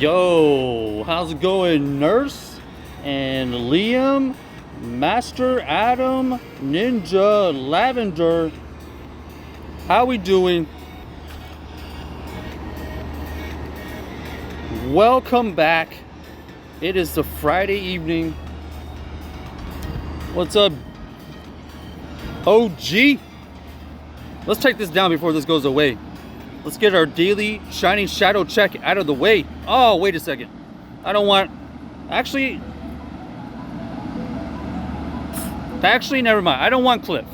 Yo, how's it going, Nurse and Liam, Master Adam, Ninja, Lavender? How we doing? Welcome back. It is the Friday evening. What's up, OG? Let's take this down before this goes away. Let's get our daily shining shadow check out of the way. Oh, wait a second. I don't want... Actually, never mind. I don't want Cliff.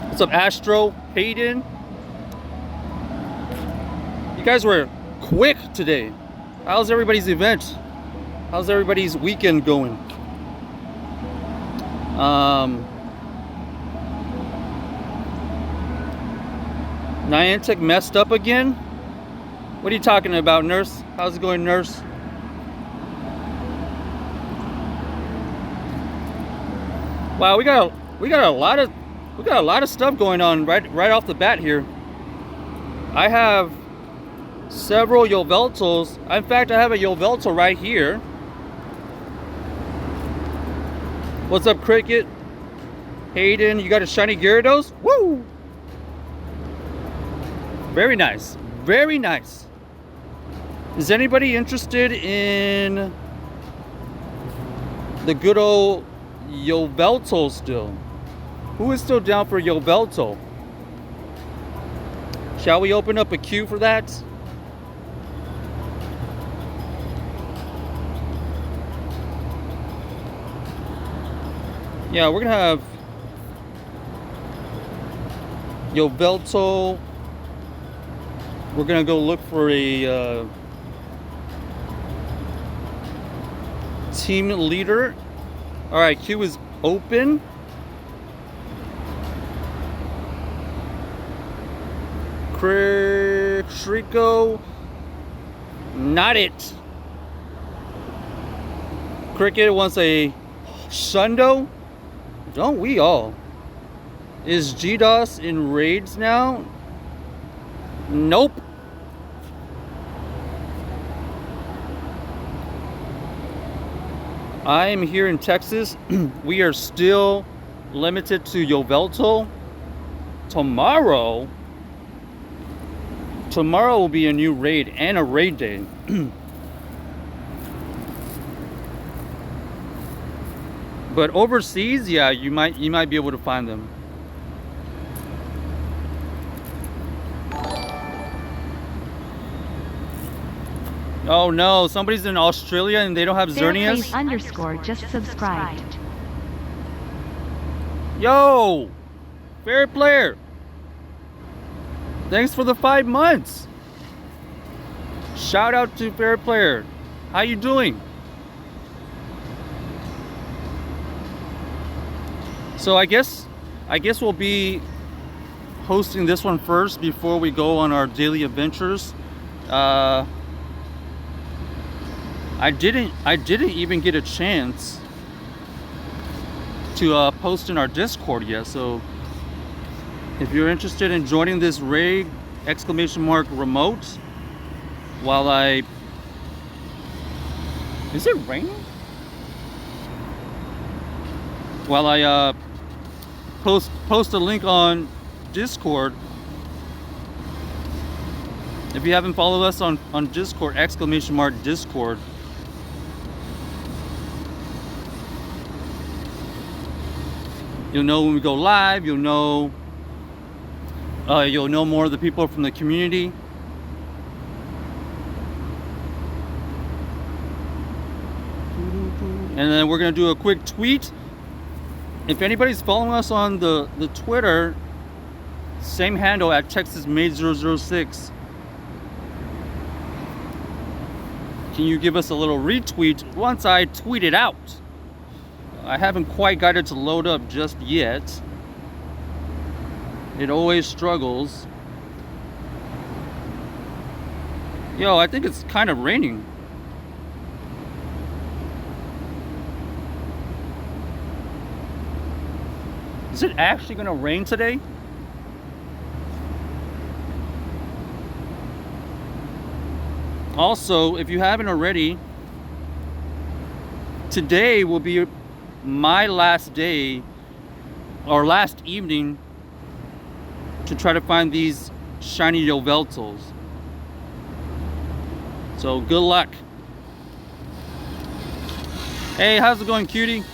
What's up, Astro? Hayden? You guys were quick today. How's everybody's event? How's everybody's weekend going? Niantic messed up again? What are you talking about, Nurse? How's it going, Nurse? Wow, we got a lot of stuff going on right off the bat here. I have several Yveltals. In fact, I have a Yveltal right here. What's up, Cricket? Hayden, you got a shiny Gyarados? Woo! Very nice. Very nice. Is anybody interested in the good old Yveltal still? Who is still down for Yveltal? Shall we open up a queue for that? Yeah, we're gonna have Yveltal. We're gonna go look for a team leader. All right, queue is open. Shriko, not it. Cricket wants a Shundo. Don't we all? Is GDOS in raids now? Nope. I am here in Texas. We are still limited to Yveltal. Tomorrow will be a new raid and a raid day. But overseas, yeah, you might be able to find them. Oh no, somebody's in Australia and they don't have Xerneas. _ just subscribed. Yo, fair player. Thanks for the 5 months. Shout out to fair player. How you doing? So I guess we'll be hosting this one first before we go on our daily adventures. I didn't even get a chance to post in our Discord yet. So if you're interested in joining this raid, !remote, while I... Is it raining? While I post a link on Discord. If you haven't followed us on Discord, !Discord. You'll know when we go live. You'll know more of the people from the community. And then we're gonna do a quick tweet. If anybody's following us on the Twitter, same handle at TexasMade006. Can you give us a little retweet once I tweet it out? I haven't quite got it to load up just yet. It always struggles. Yo, I think it's kind of raining. Is it actually gonna rain today? Also, if you haven't already, today will be my last day or last evening to try to find these shiny Yveltals. So good luck. Hey, how's it going, cutie?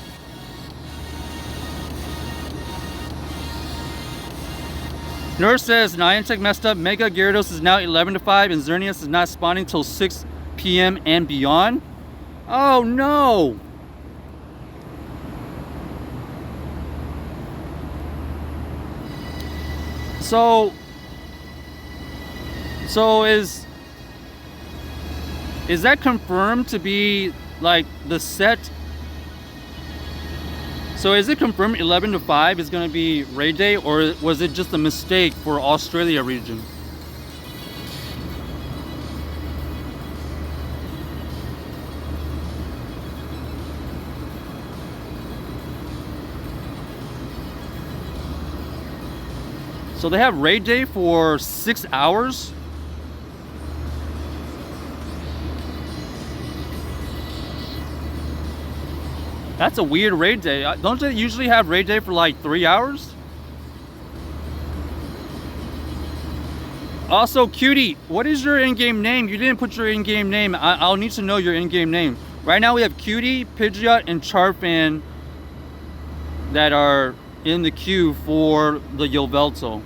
Nurse says Niantic messed up. Mega Gyarados is now 11 to 5 and Xerneas is not spawning till 6 p.m. and beyond. Oh no! So is that confirmed to be like the set? So is it confirmed 11 to 5 is going to be raid day, or was it just a mistake for Australia region? So they have raid day for 6 hours? That's a weird raid day. Don't they usually have raid day for like 3 hours? Also, cutie, what is your in-game name? You didn't put your in-game name. I'll need to know your in-game name. Right now we have Cutie, Pidgeot, and Charfan that are in the queue for the Yveltal.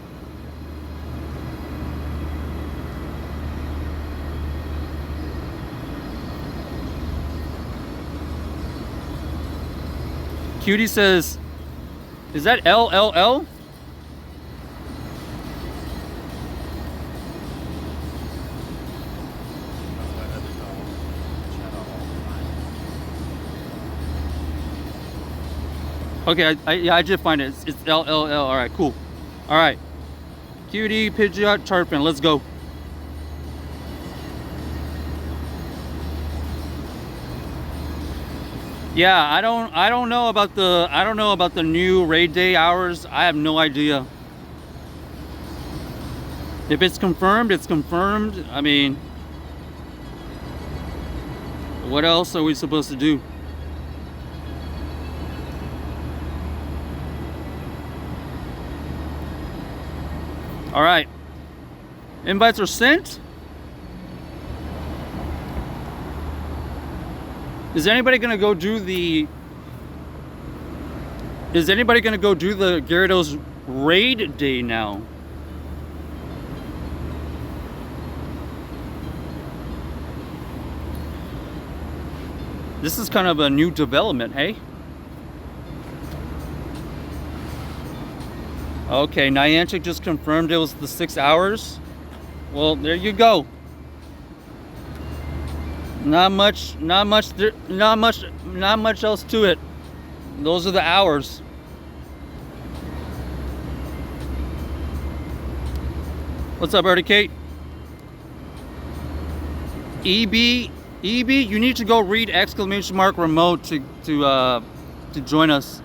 Cutie says, is that LLL? Okay, yeah, I did find it. It's LLL. All right, cool. All right, Cutie, Pidgeot, Charfan. Let's go. Yeah, I don't know about the new raid day hours. I have no idea. If it's confirmed, it's confirmed. I mean, what else are we supposed to do? All right, invites are sent. Is anybody gonna go do the Gyarados raid day now? This is kind of a new development, hey? Okay, Niantic just confirmed it was the 6 hours. Well, there you go. Not much else to it. Those are the hours. What's up, Birdie Kate? EB, you need to go read !remote to join us.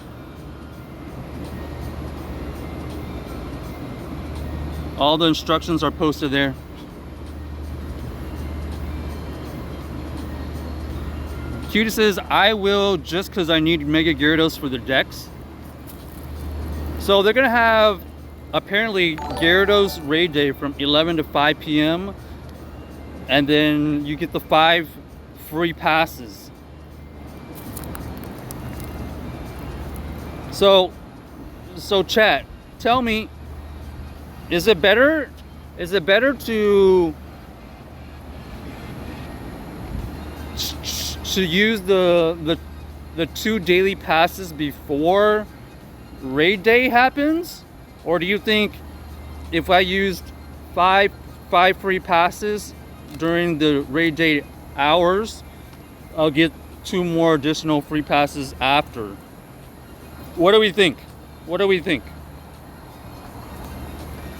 All the instructions are posted there. Cutie says, I will just because I need Mega Gyarados for the decks. So they're gonna have apparently Gyarados raid day from 11 to 5 p.m. and then you get the 5 free passes. So chat, tell me, is it better to use the 2 daily passes before raid day happens, or do you think if I used 5 free passes during the raid day hours, I'll get 2 more additional free passes after? What do we think?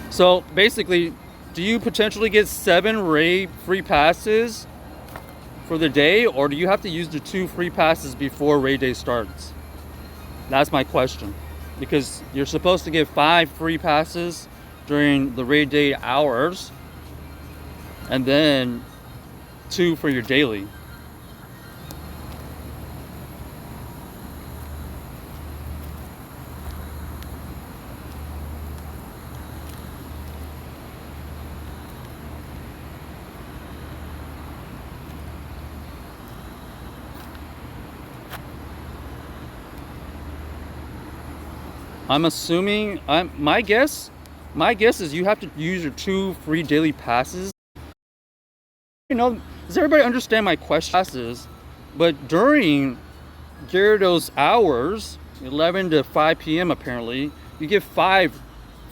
So basically, do you potentially get 7 raid free passes for the day, or do you have to use the 2 free passes before raid day starts? That's my question, because you're supposed to get 5 free passes during the raid day hours, and then 2 for your daily. I'm assuming, my guess is you have to use your 2 free daily passes. You know, does everybody understand my question? Passes, but during Gyarados hours, 11 to 5 p.m. apparently, you get 5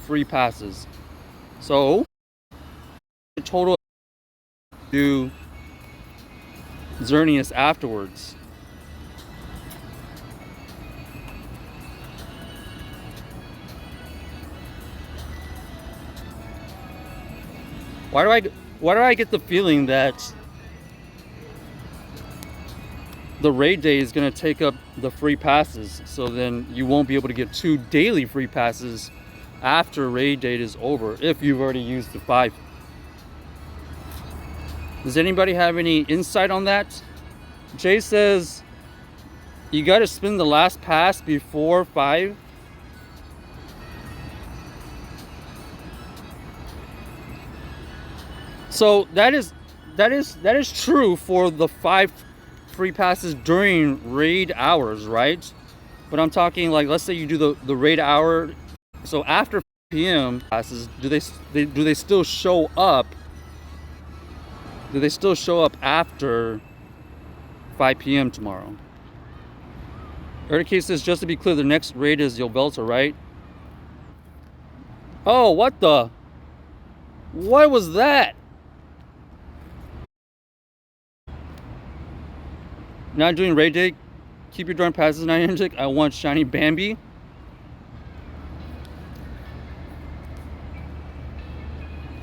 free passes. So the total do Xerneas afterwards. Why do I get the feeling that the raid day is going to take up the free passes, so then you won't be able to get 2 daily free passes after raid date is over if you've already used the 5. Does anybody have any insight on that? Jay says you got to spin the last pass before 5. So that is true for the 5 free passes during raid hours, right? But I'm talking like, let's say you do the raid hour, so after 5 p.m. passes, do they still show up? Do they still show up after 5 p.m. tomorrow? Eric says, just to be clear, the next raid is Yveltal, right? Oh, what was that? Not doing raid day. Keep your darn passes 900. I want shiny Bambi.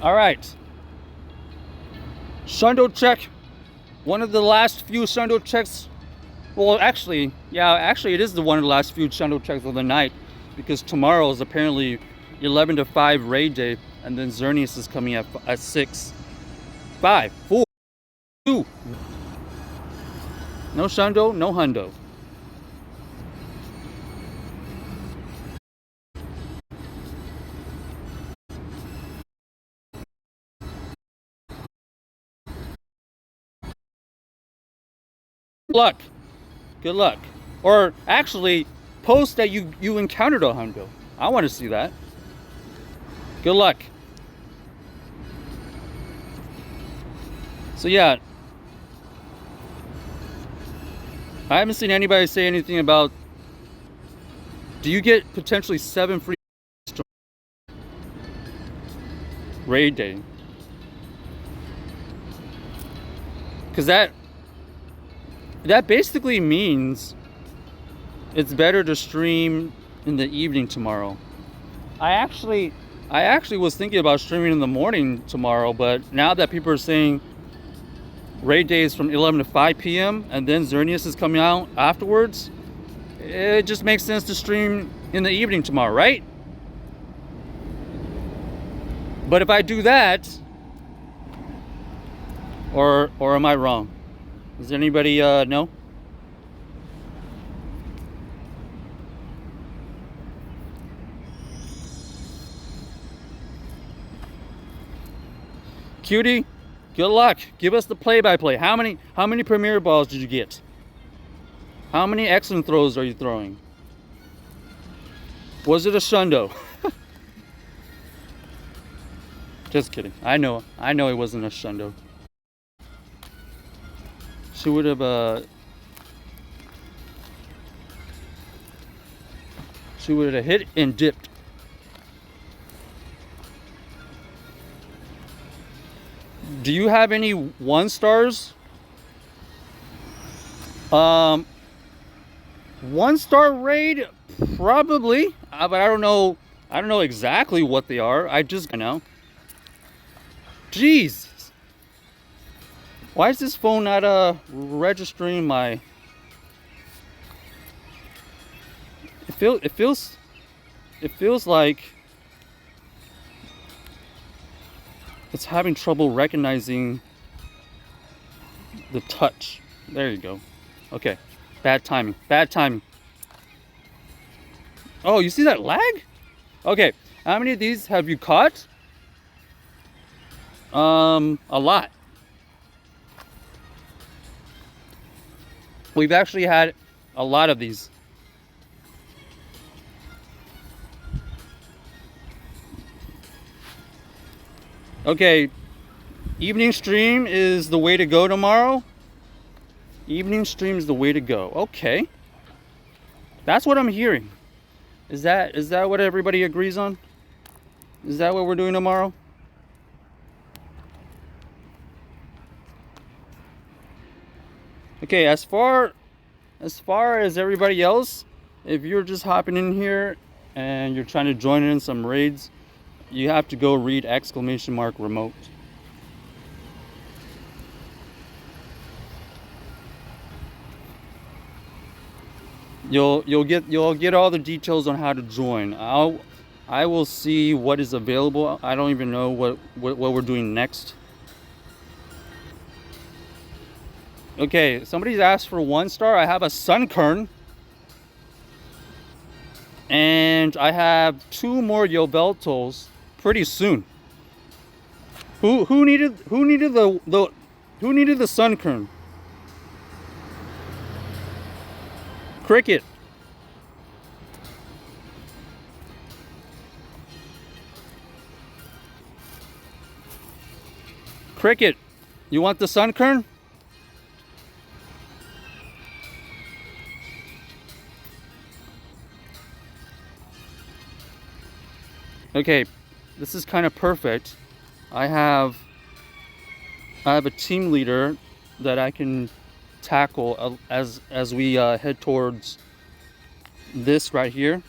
All right. Shundo check. One of the last few Shundo checks. Well, actually, it is one of the last few Shundo checks of the night, because tomorrow is apparently 11 to 5 raid day, and then Xerneas is coming at 6, 5, 4, 2. No Shundo, no Hundo. Good luck. Or actually, post that you encountered a Hundo. I want to see that. Good luck. So yeah, I haven't seen anybody say anything about, do you get potentially 7 free raid day? Because that basically means it's better to stream in the evening tomorrow. I actually was thinking about streaming in the morning tomorrow, but now that people are saying raid day is from 11 to 5 p.m. and then Xerneas is coming out afterwards, it just makes sense to stream in the evening tomorrow, right? But if I do that, or am I wrong? Does anybody know? Cutie, good luck. Give us the play-by-play. How many Premier Balls did you get? How many excellent throws are you throwing? Was it a Shundo? Just kidding. I know it wasn't a Shundo. She would have hit and dipped. Do you have any 1-stars? 1-star raid, probably, but I don't know exactly what they are. I know. Jeez. Why is this phone not registering my? It feels like it's having trouble recognizing The touch. There you go. Okay. Bad timing. Bad timing. Oh, you see that lag? Okay. How many of these have you caught? A lot. We've actually had a lot of these. Okay. Evening stream is the way to go tomorrow. Evening stream is the way to go. Okay. That's what I'm hearing. Is that what everybody agrees on? Is that what we're doing tomorrow? Okay, as far as everybody else, if you're just hopping in here and you're trying to join in some raids, you have to go read !remote. You'll get all the details on how to join. I will see what is available. I don't even know what we're doing next. Okay, somebody's asked for 1 star. I have a Sunkern. And I have 2 more Yveltals pretty soon. Who needed the Sunkern? Cricket. Cricket, you want the Sunkern? Okay, this is kind of perfect. I have a team leader that I can tackle as we head towards this right here.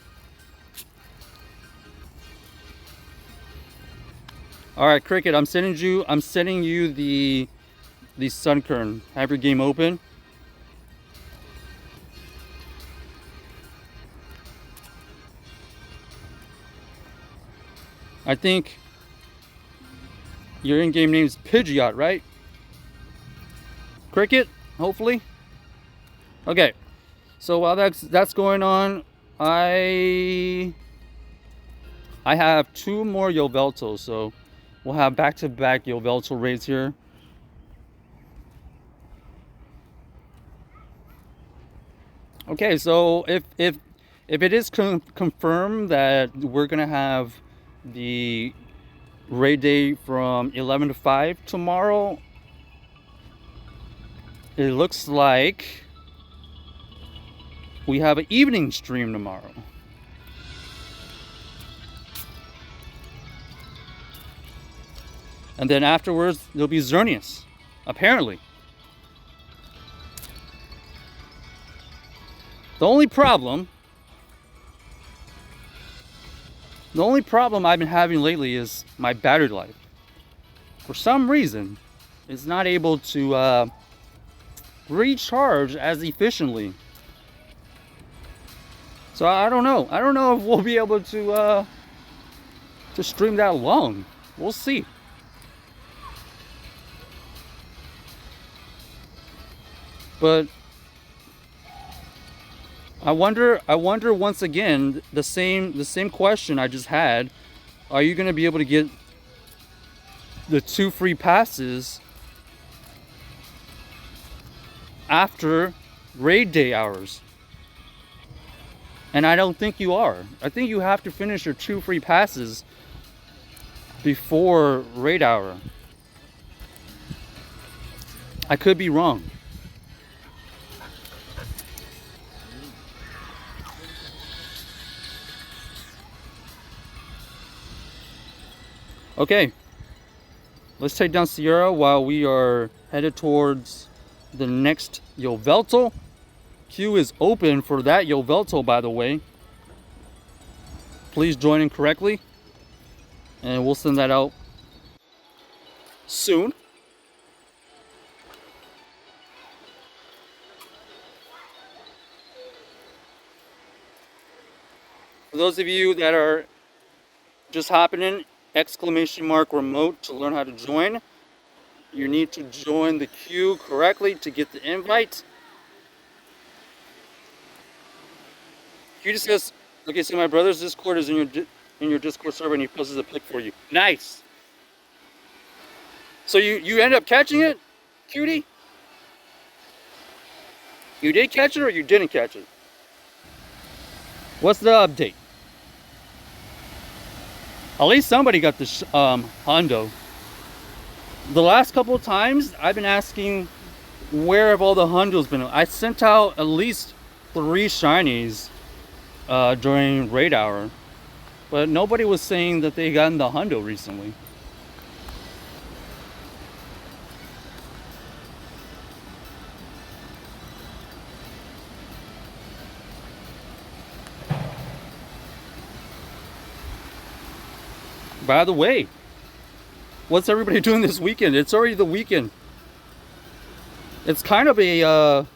All right, Cricket, I'm sending you the Sunkern. Have your game open. I think your in-game name is Pidgeot, right? Cricket, hopefully. Okay, so while that's going on, I have 2 more Yveltals, so we'll have back-to-back Yveltal raids here. Okay, so if it is confirmed that we're gonna have the raid day from 11 to 5 tomorrow, it looks like we have an evening stream tomorrow. And then afterwards there'll be Xerneas, apparently. The only problem I've been having lately is my battery life. For some reason, it's not able to recharge as efficiently. So I don't know. I don't know if we'll be able to stream that long. We'll see. But I wonder once again, the same question I just had. Are you going to be able to get the 2 free passes after raid day hours? And I don't think you are. I think you have to finish your 2 free passes before raid hour. I could be wrong. Okay, let's take down Sierra while we are headed towards the next Yveltal. Queue is open for that Yveltal, by the way. Please join in correctly, and we'll send that out soon. For those of you that are just hopping in, !remote to learn how to join. You need to join the queue correctly to get the invite. You just says, okay, so my brother's Discord is in your Discord server, and he posts a pic for you. Nice. So you end up catching it, cutie? You did catch it or you didn't catch it? What's the update? At least somebody got the Hondo. The last couple of times I've been asking where have all the Hondos been. I sent out at least 3 shinies during raid hour, but nobody was saying that they gotten the Hondo recently. By the way, what's everybody doing this weekend? It's already the weekend. It's kind of a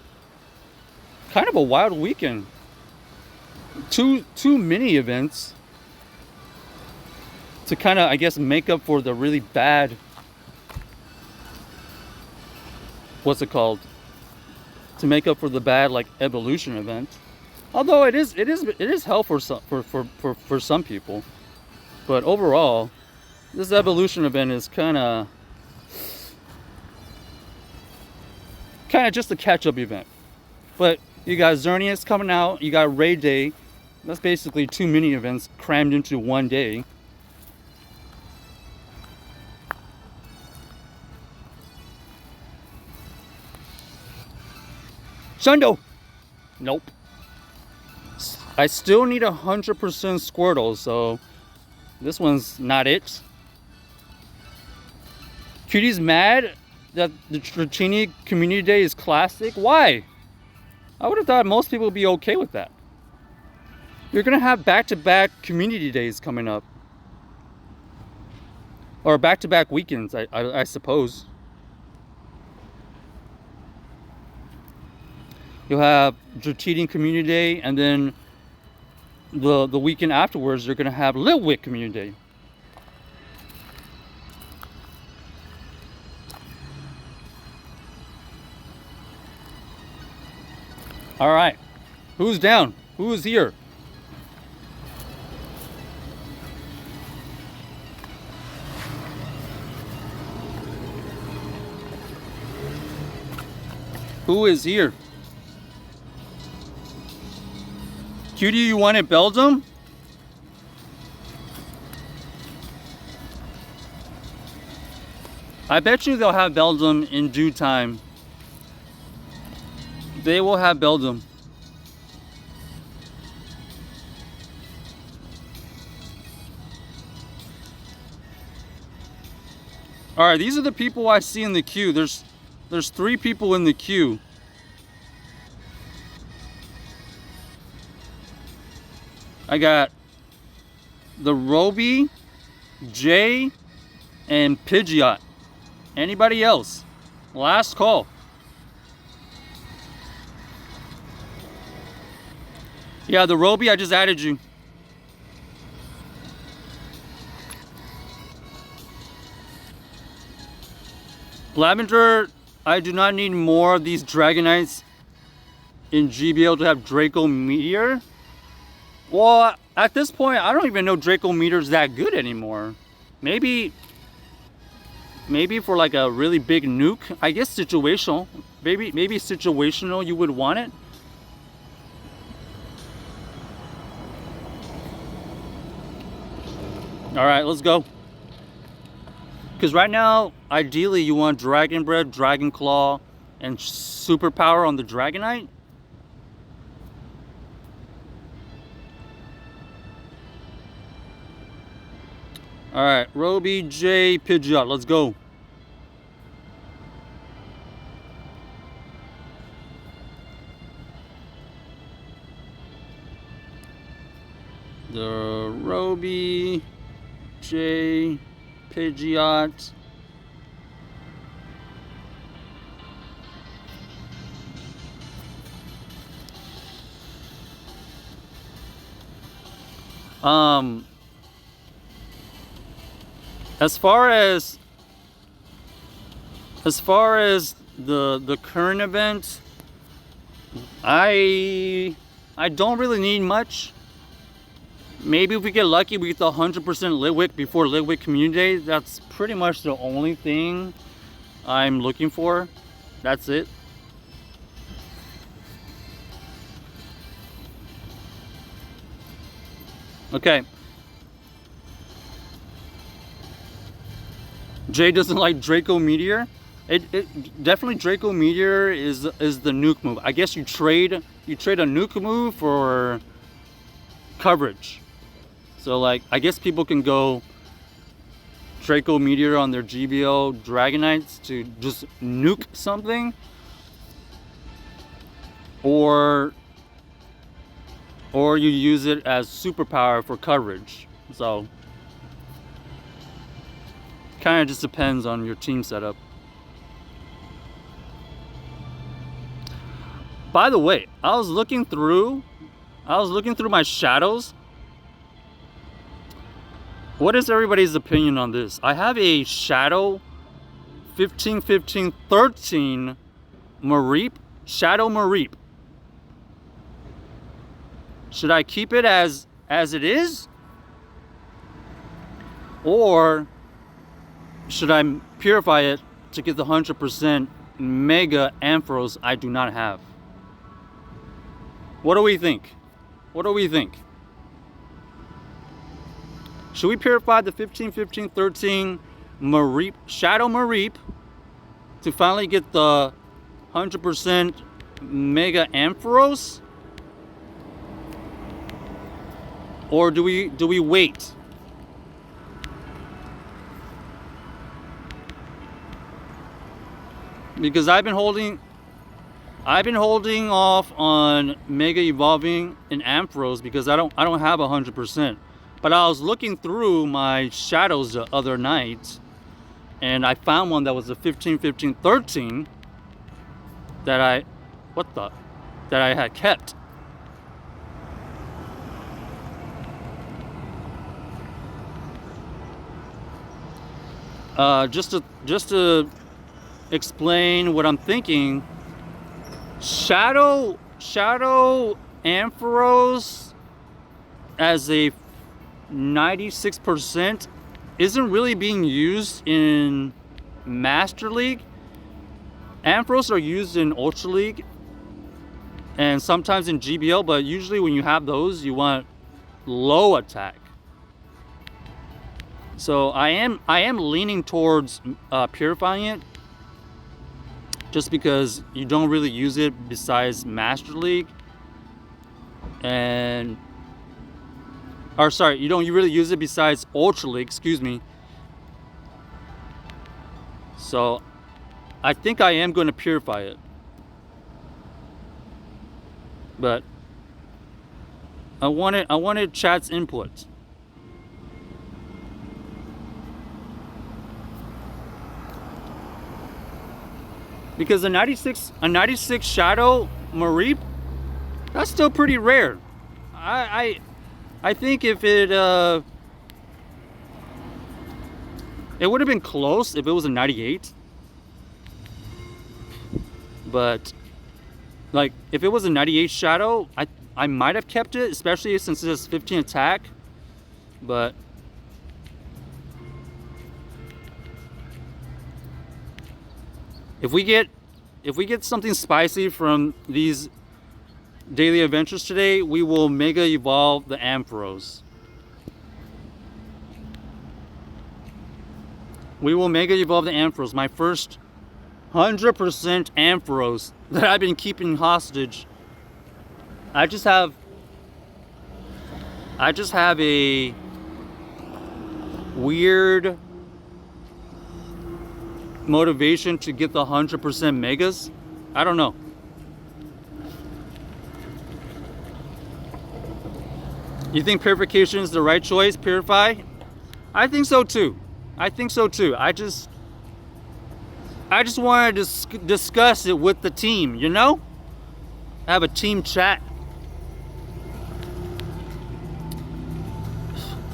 wild weekend. Two mini events to kind of, I guess, make up for the really bad, what's it called? To make up for the bad like evolution event. Although it is hell for some people. But overall, this evolution event is kind of just a catch-up event. But you got Xerneas coming out, you got Raid Day. That's basically 2 mini events crammed into one day. Shundo! Nope. I still need 100% Squirtle, so this one's not it. Cutie's mad that the Dratini Community Day is classic. Why? I would have thought most people would be okay with that. You're gonna have back-to-back community days coming up, or back-to-back weekends, I suppose. You'll have Dratini Community Day, and then the weekend afterwards, you're gonna have Litwick Community Day. All right, who's down? Who's here? Who is here? Cutie, you wanted Belgium? I bet you they'll have Belgium in due time. They will have Belgium. All right, these are the people I see in the queue. There's 3 people in the queue. I got the Roby, Jay, and Pidgeot. Anybody else? Last call. Yeah, the Roby, I just added you. Lavender, I do not need more of these Dragonites in GBL to have Draco Meteor. Well, at this point, I don't even know Draco Meteor's that good anymore. Maybe for like a really big nuke, I guess situational. Maybe situational you would want it. All right, let's go. Because right now, ideally, you want Dragon Breath, Dragon Claw, and Superpower on the Dragonite. All right, Roby, J, Pidgeot, let's go. The Roby, J, Pidgeot. As far as As far as the current event, I don't really need much. Maybe if we get lucky, we get the 100% Litwick before Litwick Community Day. That's pretty much the only thing I'm looking for. That's it. Okay. Jay doesn't like Draco Meteor. It definitely Draco Meteor is the nuke move. I guess you trade a nuke move for coverage. So like I guess people can go Draco Meteor on their GBL Dragonites to just nuke something, or you use it as superpower for coverage. So kind of just depends on your team setup. By the way, I was looking through my shadows. What is everybody's opinion on this? I have a shadow 15-15-13 Mareep, Shadow Mareep. Should I keep it as it is? Or should I purify it to get the 100% Mega Ampharos I do not have? What do we think? What do we think? Should we purify the 15-15-13 Mareep, Shadow Mareep to finally get the 100% Mega Ampharos? Or do we wait? Because I've been holding off on Mega Evolving in Ampharos because I don't have 100%. But I was looking through my shadows the other night, and I found one that was a 15-15-13 that I had kept. Just to explain what I'm thinking, Shadow Ampharos as a 96% isn't really being used in Master League. Ampharos are used in Ultra League and sometimes in GBL, but usually when you have those, you want low attack. So I am leaning towards purifying it, just because you don't really use it besides Master League, you don't really use it besides Ultra League, excuse me. So I think I am going to purify it, but I wanted chat's input. Because a 96 Shadow Mareep, that's still pretty rare. I think if it would have been close if it was a 98. But like if it was a 98 Shadow, I might have kept it, especially since it has 15 attack. But if we get something spicy from these daily adventures today, we will Mega Evolve the Ampharos. We will Mega Evolve the Ampharos. My first 100% Ampharos that I've been keeping hostage. I just have a weird motivation to get the 100% megas. I don't know. You think purification is the right choice? Purify? I think so too. I just wanted to discuss it with the team, you know? Have a team chat.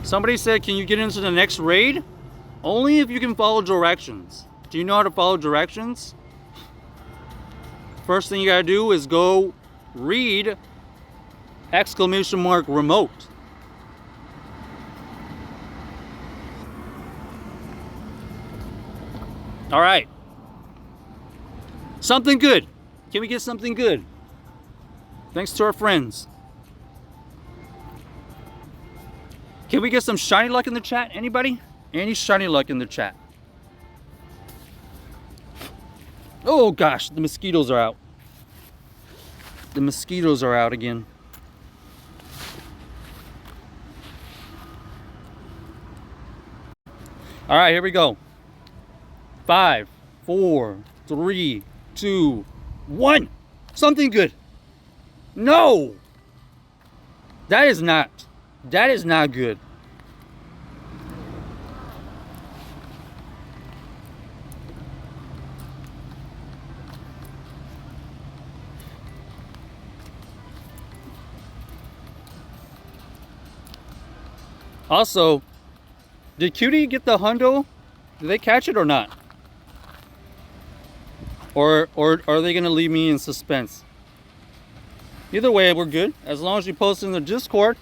Somebody said, can you get into the next raid? Only if you can follow directions. Do you know how to follow directions? First thing you gotta do is go read !remote. All right. Something good. Can we get something good? Thanks to our friends. Can we get some shiny luck in the chat? Anybody? Any shiny luck in the chat? Oh gosh, the mosquitoes are out. The mosquitoes are out again. All right, here we go. 5, 4, 3, 2, 1. Something good. No! That is not good. Also, did Cutie get the hundo? Did they catch it or not? Or are they gonna leave me in suspense? Either way, we're good. As long as you post in the Discord.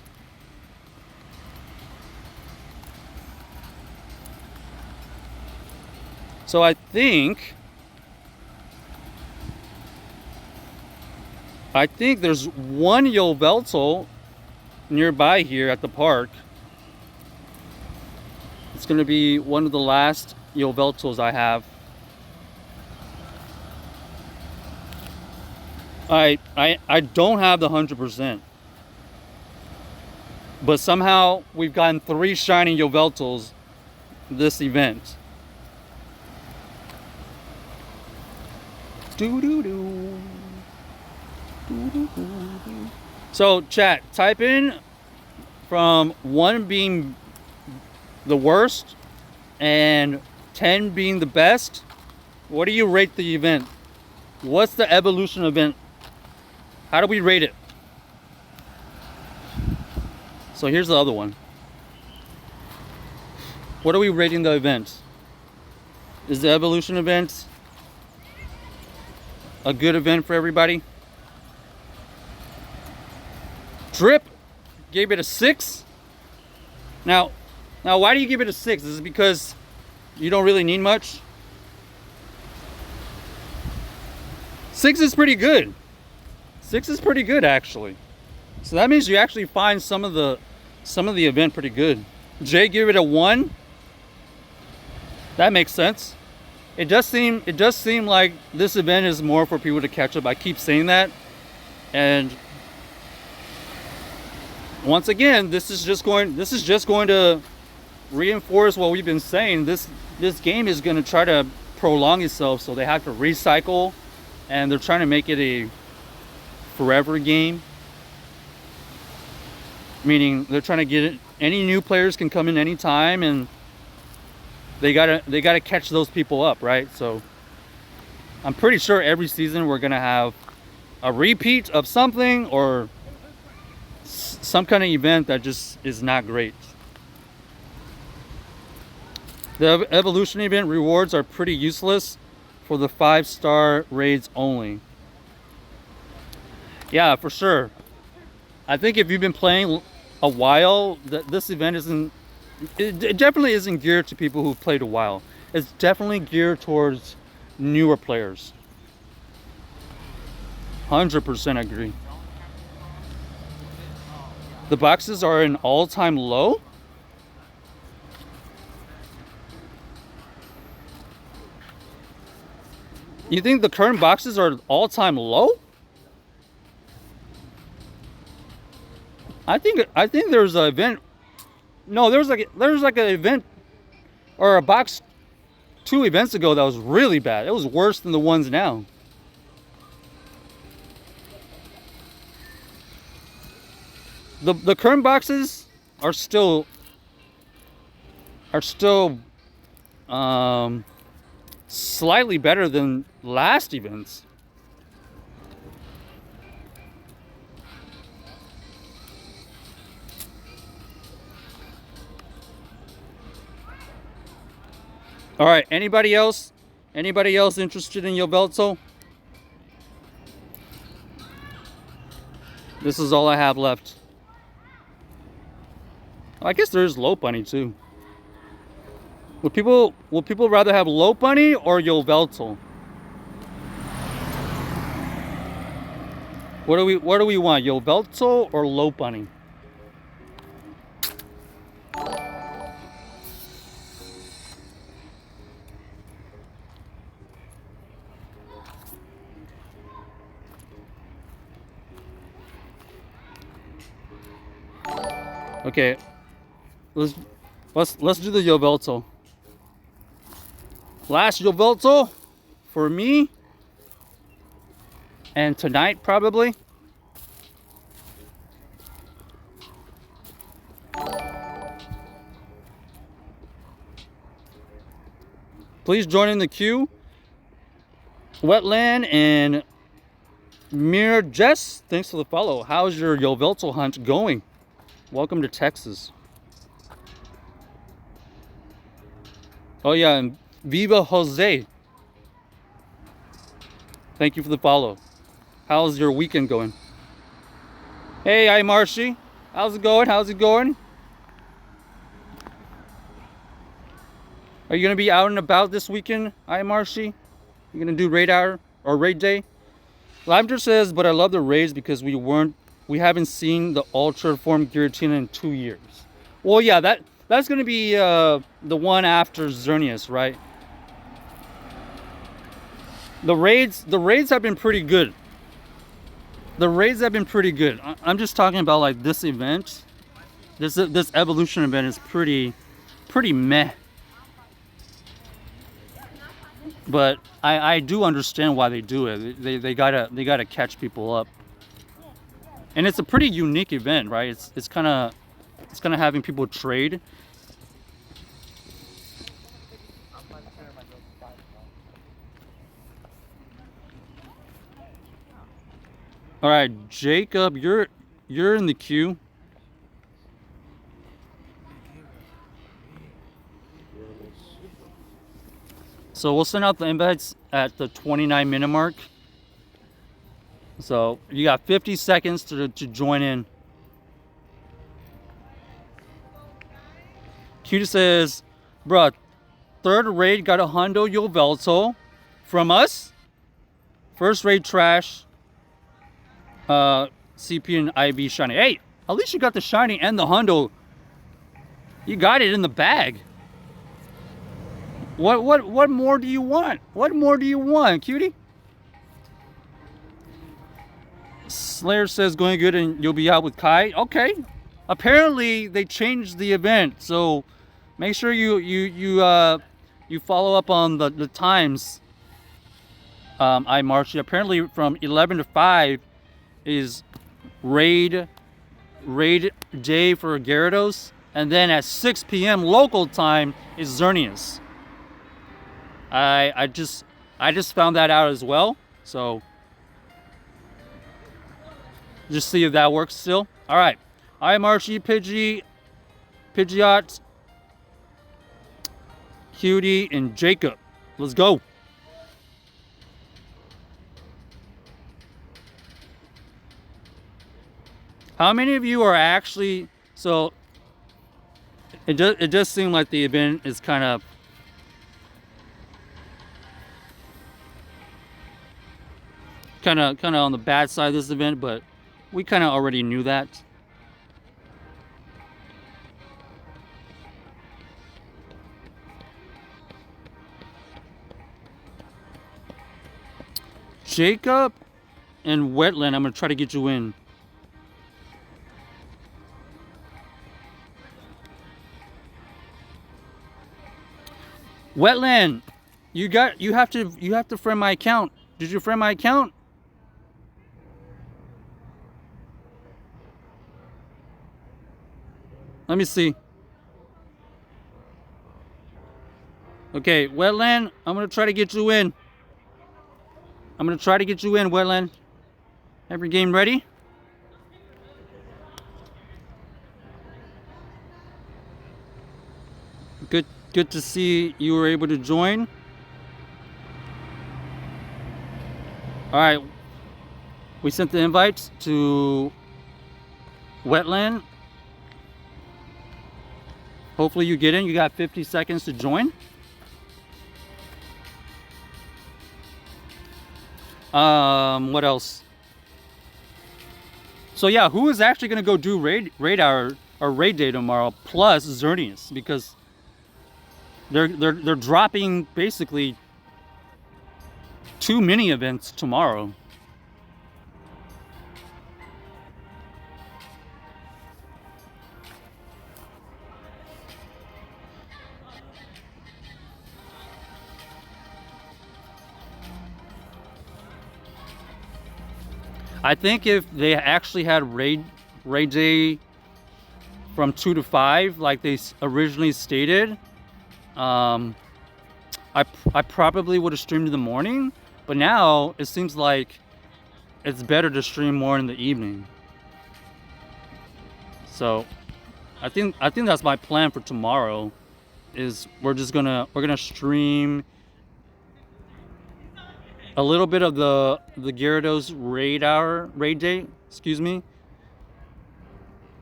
So I think there's one Yveltal nearby here at the park. It's gonna be one of the last Yveltals I have. I don't have the 100%, but somehow we've gotten 3 shiny Yveltals this event. So chat, type in from 1 being the worst and 10 being the best. What do you rate the event? What's the evolution event? How do we rate it? So here's the other one. What are we rating the event? Is the evolution event a good event for everybody? Drip gave it a 6. Now why do you give it a 6? Is it because you don't really need much? 6 is pretty good. 6 is pretty good actually. So that means you actually find some of the event pretty good. Jay gave it a 1. That makes sense. It does seem like this event is more for people to catch up. I keep saying that, and once again, this is just going to reinforce what we've been saying. This game is going to try to prolong itself, so they have to recycle, and they're trying to make it a forever game. Meaning they're trying to get it. Any new players can come in anytime, and they gotta catch those people up, right? So I'm pretty sure every season we're gonna have a repeat of something or some kind of event that just is not great. The evolution event rewards are pretty useless for the 5-star raids only. Yeah, for sure. I think if you've been playing a while, this event it definitely isn't geared to people who've played a while. It's definitely geared towards newer players. 100% agree. The boxes are an all-time low? You think the current boxes are all-time low? I think there's an event. No, there's like an event or a box 2 events ago that was really bad. It was worse than the ones now. The current boxes are still slightly better than last events. All right, anybody else Anybody else interested in Yveltal? This is all I have left. I guess there's low bunny too. Would people rather have low bunny or Yveltal? What do we want? Yveltal or low bunny? Okay, let's do the Yveltal. Last Yveltal for me, and tonight probably. Please join in the queue. Wetland and Mir Jess, thanks for the follow. How's your Yveltal hunt going? Welcome to Texas. Oh yeah, and Viva Jose. Thank you for the follow. How's your weekend going? Hey, hi Marshy. How's it going? How's it going? Are you gonna be out and about this weekend? Hi Marshy. You gonna do raid hour or raid day? Limester says, but I love the raids because we haven't seen the ultra form guillotine in 2 years. Well, yeah, that's gonna be the one after Xerneas, right? The raids have been pretty good. The raids have been pretty good. I'm just talking about like this event. This evolution event is pretty meh. But I do understand why they do it. They gotta catch people up. And it's a pretty unique event, right? It's kind of having people trade. All right, Jacob, you're in the queue. So we'll send out the invites at the 29-minute mark. So you got 50 seconds to join in. Cutie says, bruh, third raid got a hundo Yveltal from us. First raid trash. CP and IB shiny. Hey, at least you got the shiny and the hundo. You got it in the bag. What more do you want? What more do you want, cutie? Slayer says going good and you'll be out with Kai. Okay. Apparently they changed the event, so make sure you follow up on the times. I Marshy. Apparently from 11 to 5 is raid day for Gyarados, and then at 6 p.m. local time is Xerneas. I just found that out as well, so just see if that works still. All right, I Marshy, Pidgeot, Cutie, and Jacob. Let's go. How many of you are actually, so it does seem like the event is kind of on the bad side of this event, but we kind of already knew that. Jacob and Wetland, I'm gonna try to get you in. Wetland, you have to friend my account. Did you friend my account? Let me see. Okay, Wetland, I'm gonna try to get you in. Wetland. Every game ready? Good to see you were able to join. All right, we sent the invites to Wetland. Hopefully you get in. You got 50 seconds to join. What else? So yeah, who is actually gonna go do raid hour or raid day tomorrow? Plus Xerneas, because they're dropping basically 2 mini events tomorrow. I think if they actually had raid day from 2 to 5, like they originally stated, I probably would have streamed in the morning. But now it seems like it's better to stream more in the evening. So I think that's my plan for tomorrow. Is we're gonna stream a little bit of the Gyarados raid day, excuse me.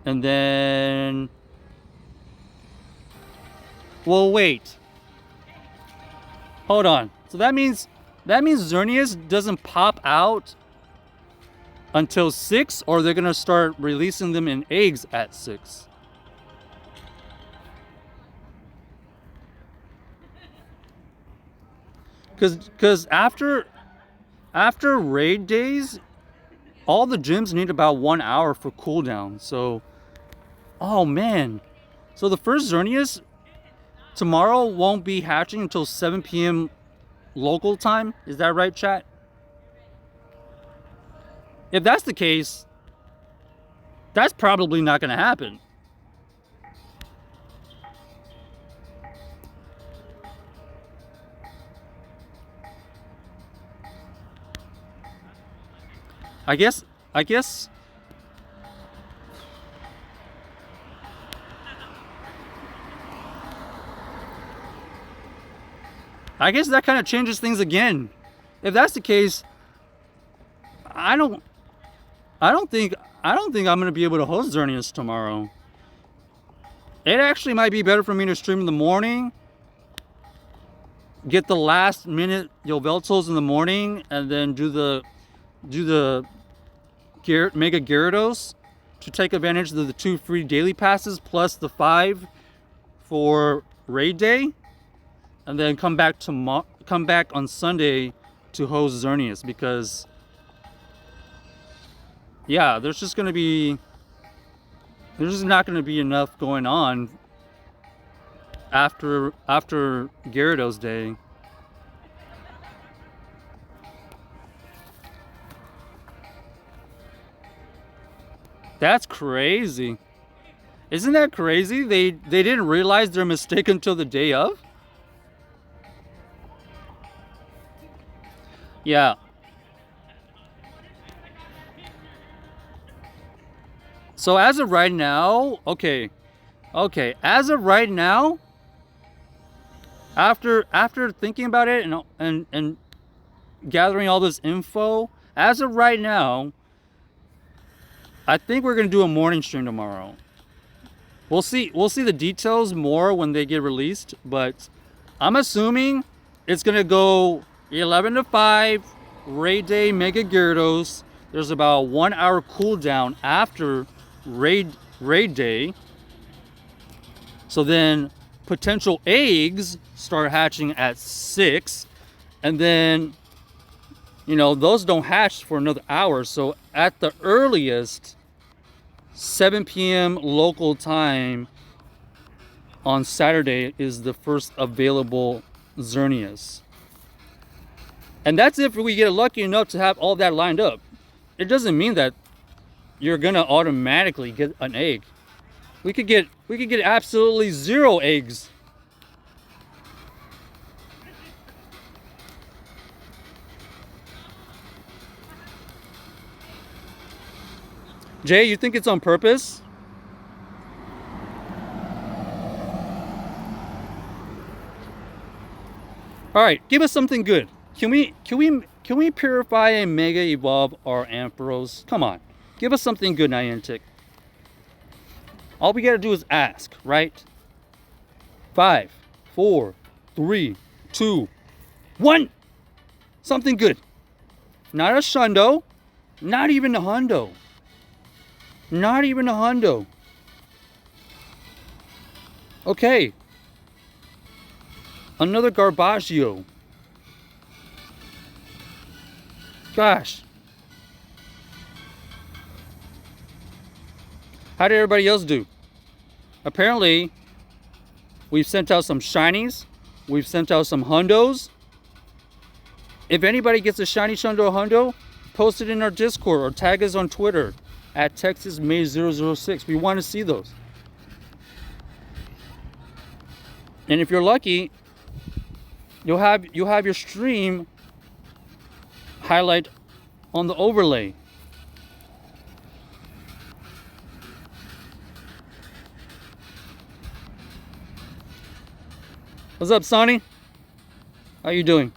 And then, well, wait. Hold on. So that means Xerneas doesn't pop out until 6, or they're gonna start releasing them in eggs at 6. Because after raid days, all the gyms need about 1 hour for cooldown. So, oh man. So the first Xerneas tomorrow won't be hatching until 7 p.m. local time. Is that right, chat? If that's the case, that's probably not going to happen. I guess that kind of changes things again. If that's the case, I don't think I'm gonna be able to host Xerneas tomorrow. It actually might be better for me to stream in the morning, get the last minute Yveltals in the morning, and then do the Mega Gyarados to take advantage of the 2 free daily passes plus the 5 for raid day, and then come back on Sunday to host Xerneas, because yeah, there's just not going to be enough going on after Gyarados day. That's crazy. Isn't that crazy? They didn't realize their mistake until the day of? Yeah. So as of right now, okay. As of right now, after thinking about it and gathering all this info, as of right now, I think we're gonna do a morning stream tomorrow. We'll see the details more when they get released, but I'm assuming it's gonna go 11 to 5, raid day, Mega Gyarados. There's about 1 hour cooldown after raid day. So then potential eggs start hatching at 6, and then those don't hatch for another hour. So at the earliest, 7 p.m. local time on Saturday is the first available Xerneas. And that's if we get lucky enough to have all that lined up. It doesn't mean that you're gonna automatically get an egg. We could get absolutely 0 eggs. Jay, you think it's on purpose? All right, give us something good. Can we Can we purify and mega evolve our Ampharos? Come on. Give us something good, Niantic. All we gotta do is ask, right? 5, 4, 3, 2, 1. Something good. Not a shundo. Not even a hundo. Not even a hundo. Okay. Another Garbaggio. Gosh. How did everybody else do? Apparently, we've sent out some shinies. We've sent out some hundos. If anybody gets a shiny shundo hundo, post it in our Discord or tag us on Twitter at TexasMay006. We want to see those. And if you're lucky, you'll have your stream highlight on the overlay. What's up, Sonny? How you doing?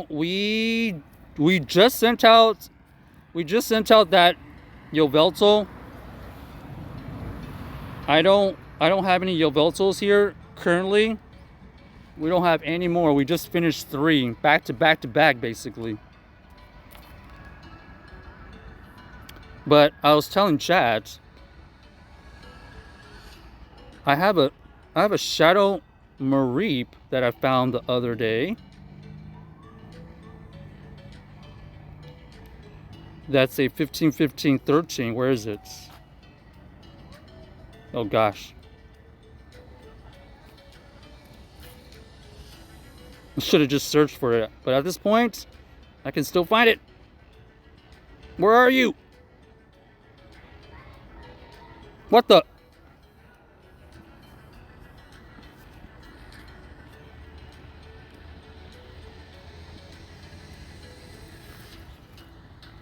We just sent out that Yveltal. I don't have any Yveltals here currently. We don't have any more. We just finished 3 back to back basically. But I was telling Chad, I have a Shadow Mareep that I found the other day. That's a 15, 15, 13. Where is it? Oh gosh. I should have just searched for it. But at this point, I can still find it. Where are you? What the?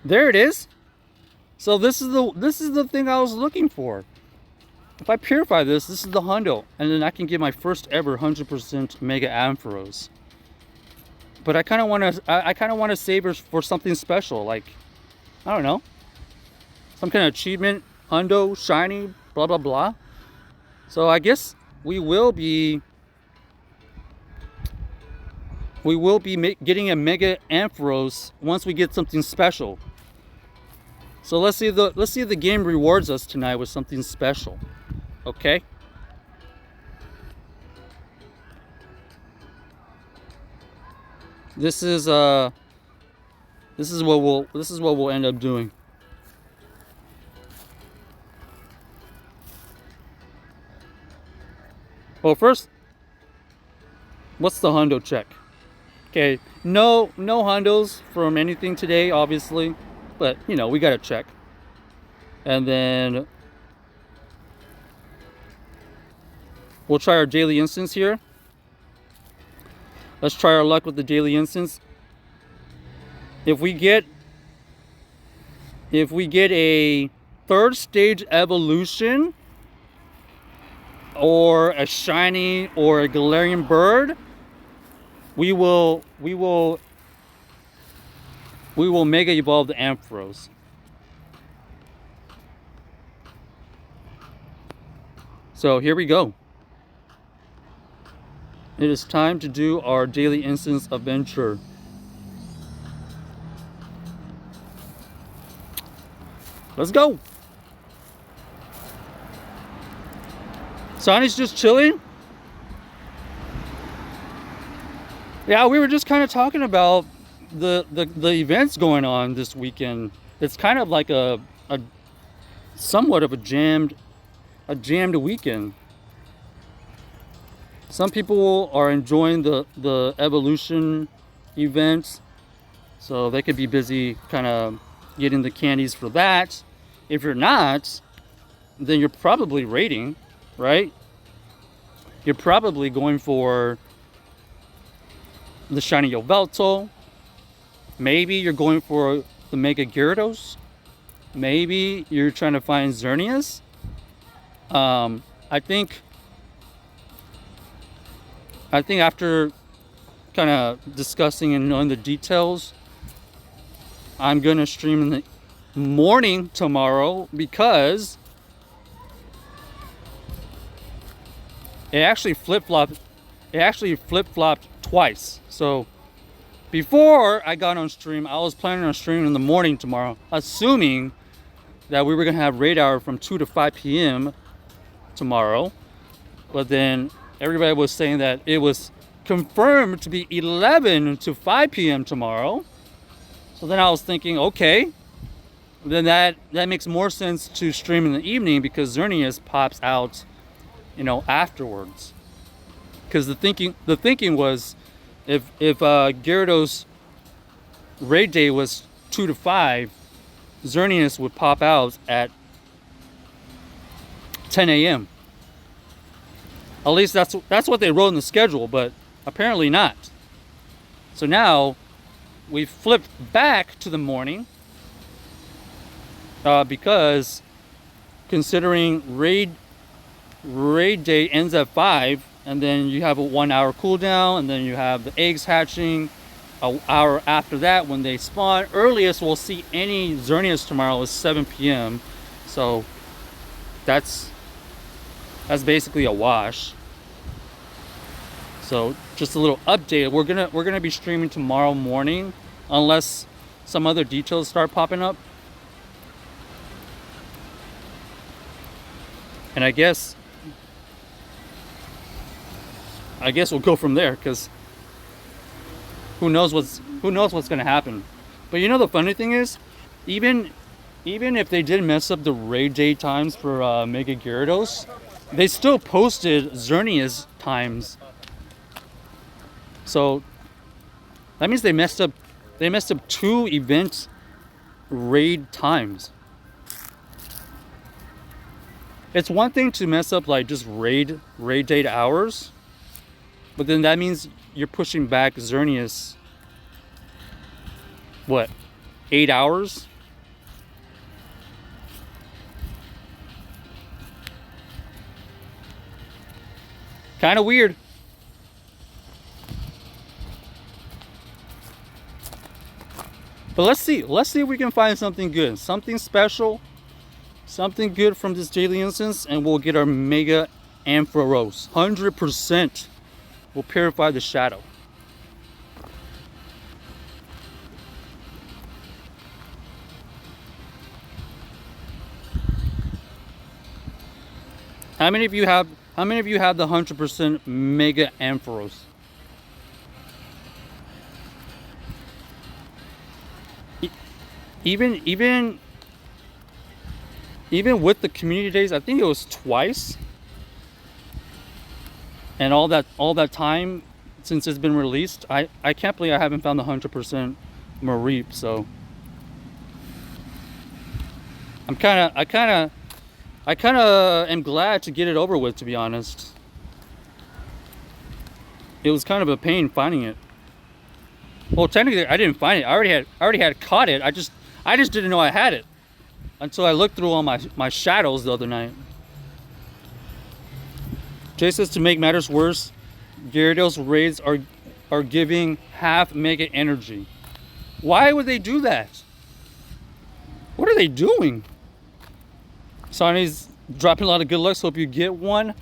There it is. So this is the thing I was looking for. If I purify this is the hundo, and then I can get my first ever 100% Mega Ampharos. But I kind of want to save her for something special, like I don't know, some kind of achievement, hundo, shiny, blah blah blah. So I guess we will be getting a Mega Ampharos once we get something special. So let's see if the game rewards us tonight with something special. Okay? This is what we'll end up doing. Well, first, what's the hundo check? Okay, no hundos from anything today, obviously. But, you know, we got to check. And then we'll try our daily instance here. Let's try our luck with the daily instance. If we get a 3rd stage evolution or a shiny or a Galarian bird, we will mega evolve the Ampharos. So here we go. It is time to do our daily instance adventure. Let's go. Sonny's just chilling. Yeah, we were just kind of talking about the events going on this weekend. It's kind of like a somewhat of a jammed weekend. Some people are enjoying the evolution events, so they could be busy kind of getting the candies for that. If you're not, then you're probably raiding, right? You're probably going for the shiny Yveltal. Maybe you're going for the Mega Gyarados. Maybe you're trying to find Xerneas. I think after kind of discussing and knowing the details, I'm gonna stream in the morning tomorrow because it actually flip-flopped. It actually flip-flopped twice. So before I got on stream, I was planning on streaming in the morning tomorrow, assuming that we were gonna have raid hour from 2 to 5 p.m. tomorrow. But then everybody was saying that it was confirmed to be 11 to 5 p.m. tomorrow. So then I was thinking, okay, then that makes more sense to stream in the evening because Xerneas pops out, you know, afterwards. Because the thinking was, if Gyarados raid day was 2 to 5, Xerneas would pop out at 10 a.m. At least that's what they wrote in the schedule, but apparently not. So now we flipped back to the morning because considering raid day ends at 5, and then you have a 1 hour cooldown, and then you have the eggs hatching an hour after that when they spawn. Earliest we'll see any Xerneas tomorrow is 7 p.m. So that's basically a wash. So just a little update. We're gonna be streaming tomorrow morning, unless some other details start popping up. And I guess we'll go from there, because who knows what's gonna happen. But you know, the funny thing is, even if they did mess up the raid day times for Mega Gyarados, they still posted Xerneas times. So that means they messed up 2 event raid times. It's one thing to mess up like just raid date hours, but then that means you're pushing back Xerneas, what, 8 hours? Kind of weird. But let's see if we can find something good, something special, something good from this daily instance, and we'll get our Mega Ampharos. 100% will purify the shadow. How many of you have the 100% Mega Ampharos? Even with the community days, I think it was twice, and all that time since it's been released, I can't believe I haven't found the 100% Mareep. So I kind of am glad to get it over with, to be honest. It was kind of a pain finding it. Well, technically I didn't find it. I already had caught it. I just didn't know I had it until I looked through all my shadows the other night. Jay says, to make matters worse, Gyarados raids are giving half Mega Energy. Why would they do that? What are they doing? Sonny's dropping a lot of good lucks. Hope you get one.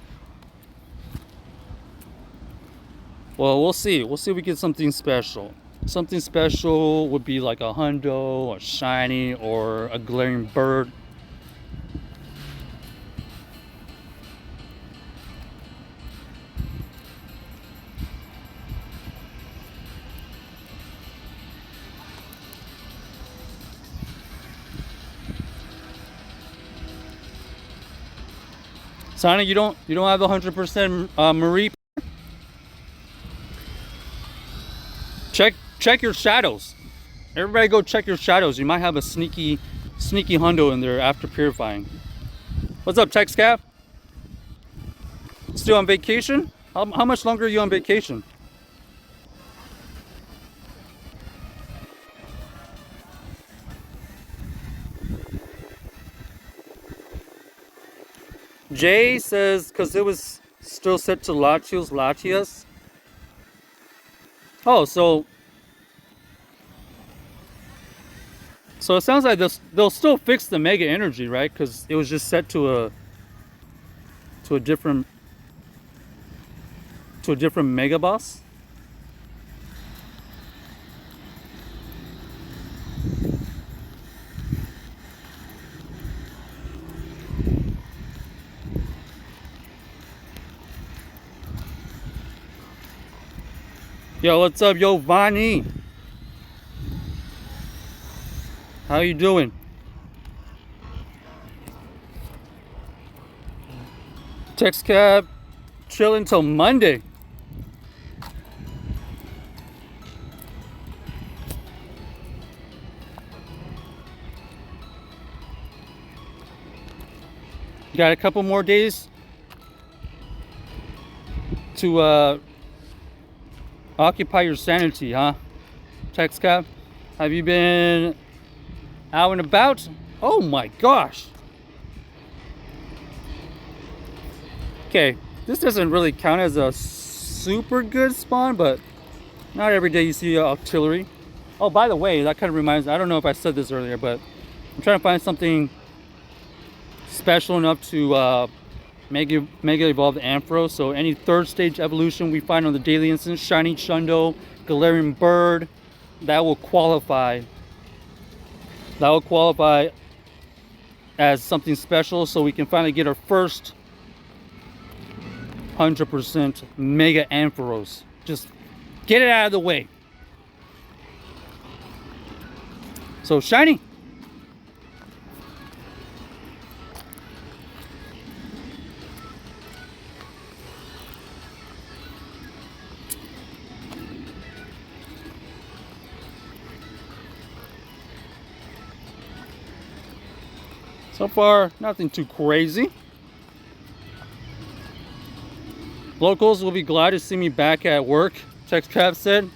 Well, we'll see. We'll see if we get something special. Something special would be like a hundo, a shiny, or a glaring bird. Sonic, you don't have the 100% Mareep. Check your shadows. Everybody go check your shadows. You might have a sneaky hundo in there after purifying. What's up, TechScav? Still on vacation? How much longer are you on vacation? Jay says because it was still set to Latias. Oh, so it sounds like they'll still fix the mega energy, right? Because it was just set to a different mega boss. Yo, what's up, Giovanni? How you doing? Text cab, chill until Monday. Got a couple more days to occupy your sanity, huh? Text cab, have you been out and about? Oh my gosh. Okay, this doesn't really count as a super good spawn, but not every day you see artillery. Oh, by the way, that kind of reminds me, I don't know if I said this earlier, but I'm trying to find something special enough to mega evolve the Amphro. So any third stage evolution we find on the daily instance, Shiny Shundo, Galarian Bird, that will qualify as something special, so we can finally get our first 100% mega Ampharos. Just get it out of the way. So shiny. So far, nothing too crazy. Locals will be glad to see me back at work, Tex Cab said.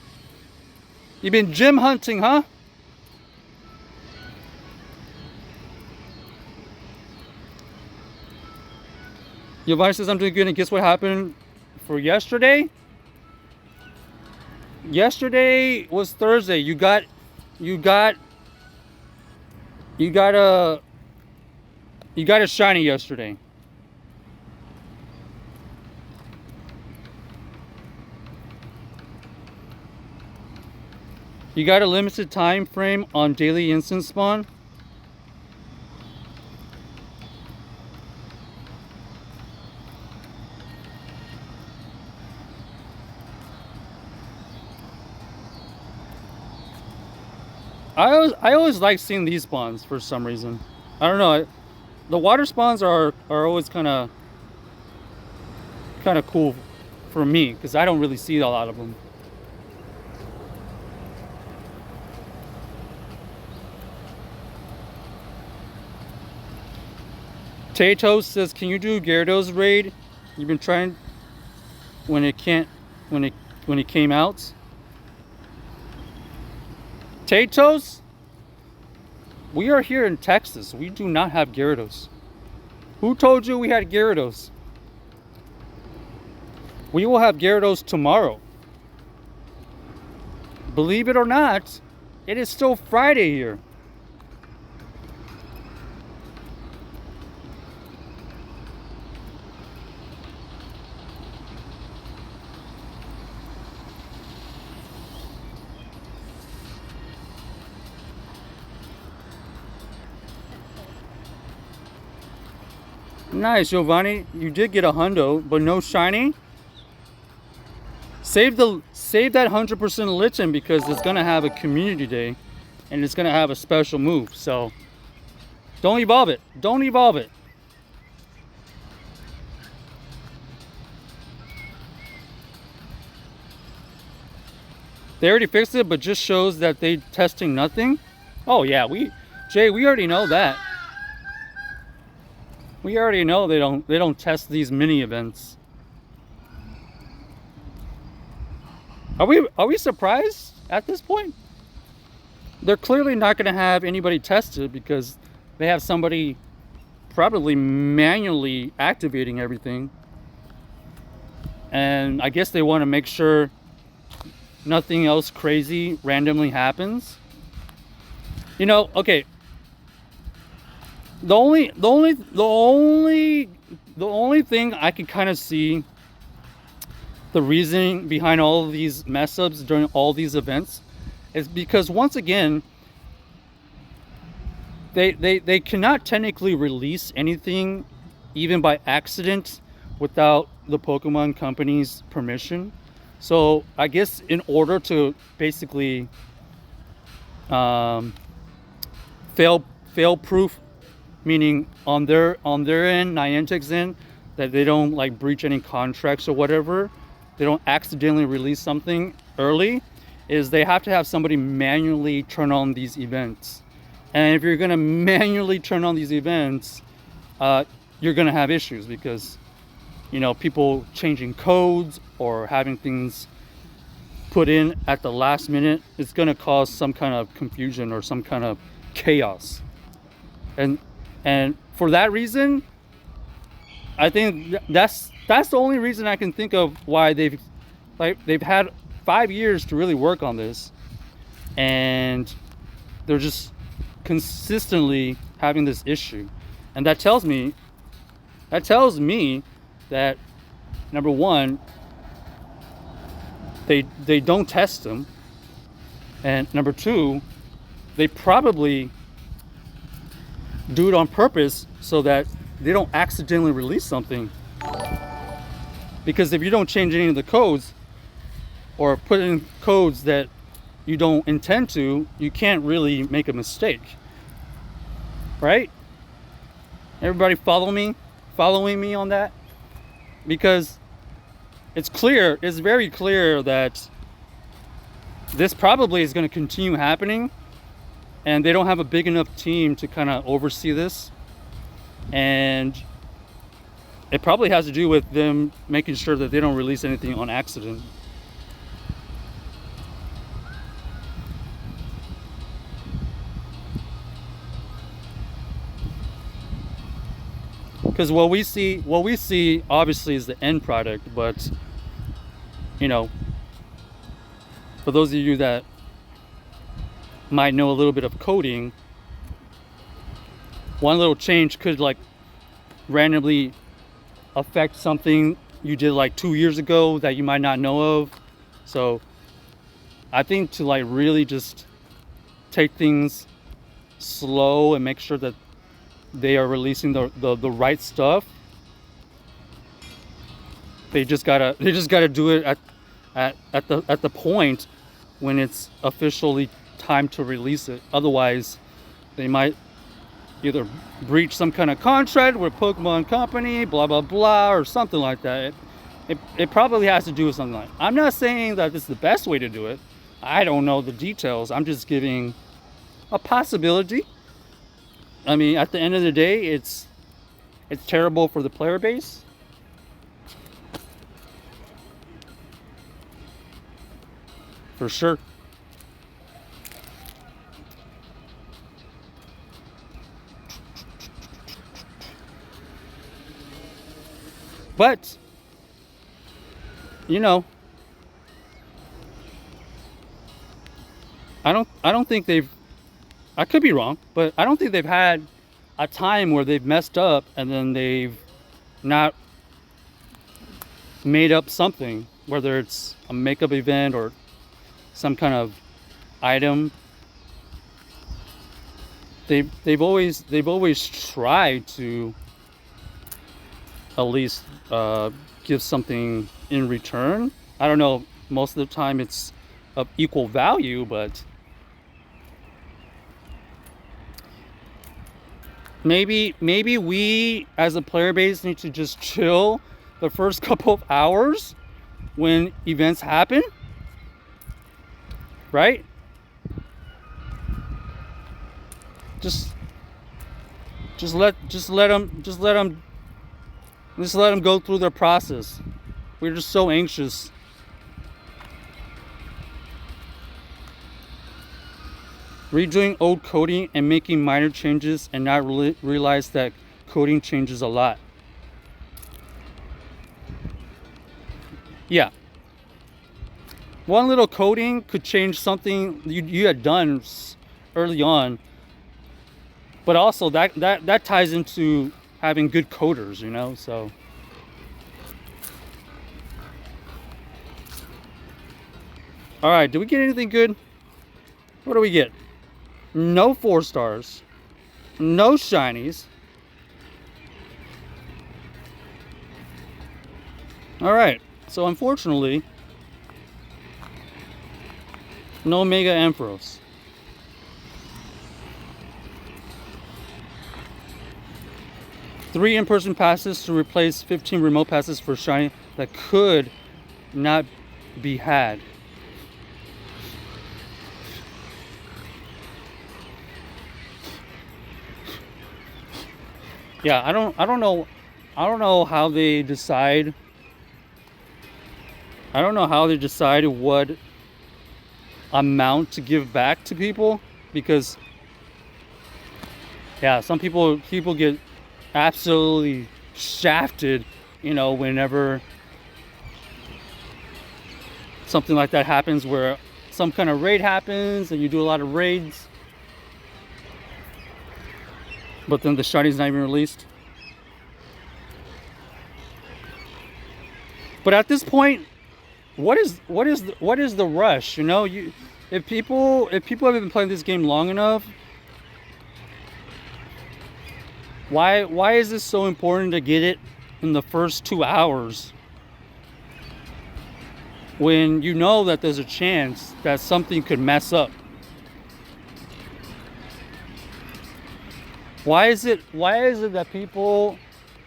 You've been gym hunting, huh? Giovanni says I'm doing good, and guess what happened for yesterday? Yesterday was Thursday. You got a shiny yesterday. You got a limited time frame on daily instance spawn. I always like seeing these spawns for some reason. I don't know. The water spawns are always kind of cool for me because I don't really see a lot of them. Tato says, "Can you do Gyarados raid? You've been trying when it came out." Tato's, we are here in Texas. We do not have Gyarados. Who told you we had Gyarados? We will have Gyarados tomorrow. Believe it or not, it is still Friday here. Nice, Giovanni. You did get a hundo, but no shiny. Save that 100% Lichen because it's gonna have a community day, and it's gonna have a special move. So don't evolve it. Don't evolve it. They already fixed it, but just shows that they testing nothing. Oh yeah, Jay, we already know that. We already know they don't test these mini events. Are we surprised at this point? They're clearly not going to have anybody tested because they have somebody probably manually activating everything. And I guess they want to make sure nothing else crazy randomly happens. You know, okay. The only thing I can kind of see the reasoning behind all of these mess ups during all these events is because, once again, they cannot technically release anything even by accident without the Pokemon company's permission. So I guess in order to basically fail proof, meaning on their end, Niantic's end, that they don't like breach any contracts or whatever, they don't accidentally release something early, is they have to have somebody manually turn on these events. And if you're going to manually turn on these events, you're going to have issues because, you know, people changing codes or having things put in at the last minute, it's going to cause some kind of confusion or some kind of chaos. And for that reason, I think that's the only reason I can think of why they've had 5 years to really work on this, and they're just consistently having this issue. And that tells me that, number one, they don't test them, and number two, they probably do it on purpose so that they don't accidentally release something. Because if you don't change any of the codes or put in codes that you don't intend to, you can't really make a mistake, right? Everybody following me on that? Because it's very clear that this probably is going to continue happening, and they don't have a big enough team to kind of oversee this. And it probably has to do with them making sure that they don't release anything on accident. Because what we see obviously is the end product, but, you know, for those of you that might know a little bit of coding, one little change could like randomly affect something you did like 2 years ago that you might not know of. So I think to like really just take things slow and make sure that they are releasing the right stuff, they just gotta do it at the point when it's officially time to release it. Otherwise, they might either breach some kind of contract with Pokemon Company, blah blah blah, or something like that. It probably has to do with something like that. I'm not saying that this is the best way to do it. I don't know the details. I'm just giving a possibility. I mean, at the end of the day, it's terrible for the player base. For sure. But, you know, I don't think they've, I could be wrong, but I don't think they've had a time where they've messed up and then they've not made up something, whether it's a makeup event or some kind of item. They've always tried to at least give something in return. I don't know, most of the time it's of equal value, but maybe we as a player base need to just chill the first couple of hours when events happen, right? Just let them go through their process. We're just so anxious. Redoing old coding and making minor changes and not realize that coating changes a lot. Yeah. One little coating could change something you had done early on. But also that ties into having good coders, you know, so. All right, do we get anything good? What do we get? No 4 stars. No shinies. All right, so unfortunately, no Mega Ampharos. Three in-person passes to replace 15 remote passes for shiny that could not be had. Yeah, I don't know how they decide. I don't know how they decide what amount to give back to people, because yeah, some people get absolutely shafted, you know, whenever something like that happens, where some kind of raid happens and you do a lot of raids, but then the shiny's not even released. But at this point, what is the rush? You know, if people have been playing this game long enough, why is this so important to get it in the first 2 hours, when you know that there's a chance that something could mess up? Why is it that people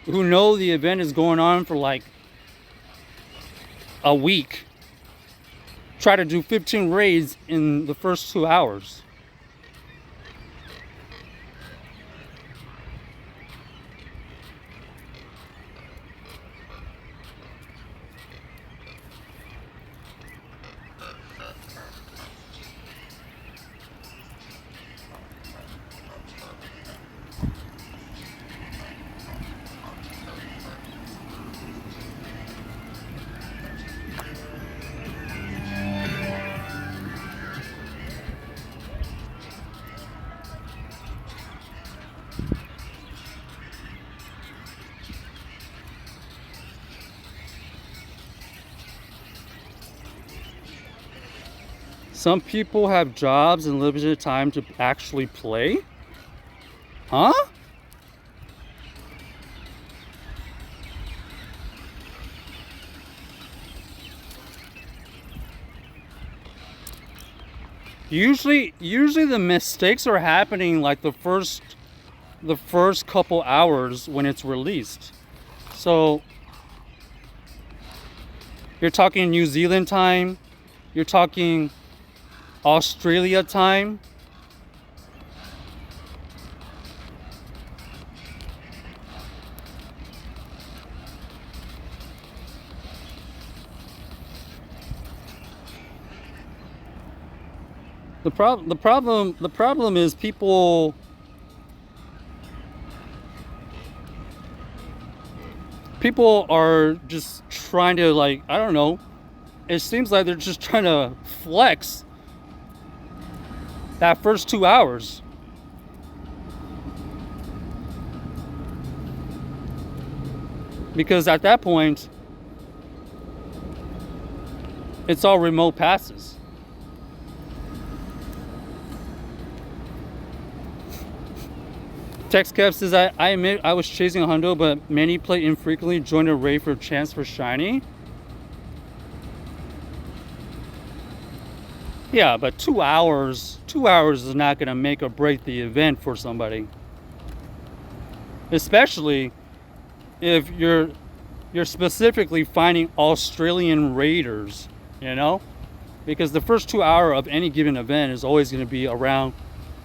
who know the event is going on for like a week try to do 15 raids in the first 2 hours? Some people have jobs and limited time to actually play? Huh? Usually the mistakes are happening like the first couple hours when it's released. So you're talking New Zealand time, you're talking Australia time. The problem is people are just trying to, like, I don't know, it seems like they're just trying to flex that first 2 hours. Because at that point, it's all remote passes. TextCap says, I admit I was chasing a hundo, but many play infrequently, join a raid for a chance for shiny. Yeah, but 2 hours is not going to make or break the event for somebody. Especially if you're specifically finding Australian raiders, you know? Because the first 2 hours of any given event is always going to be around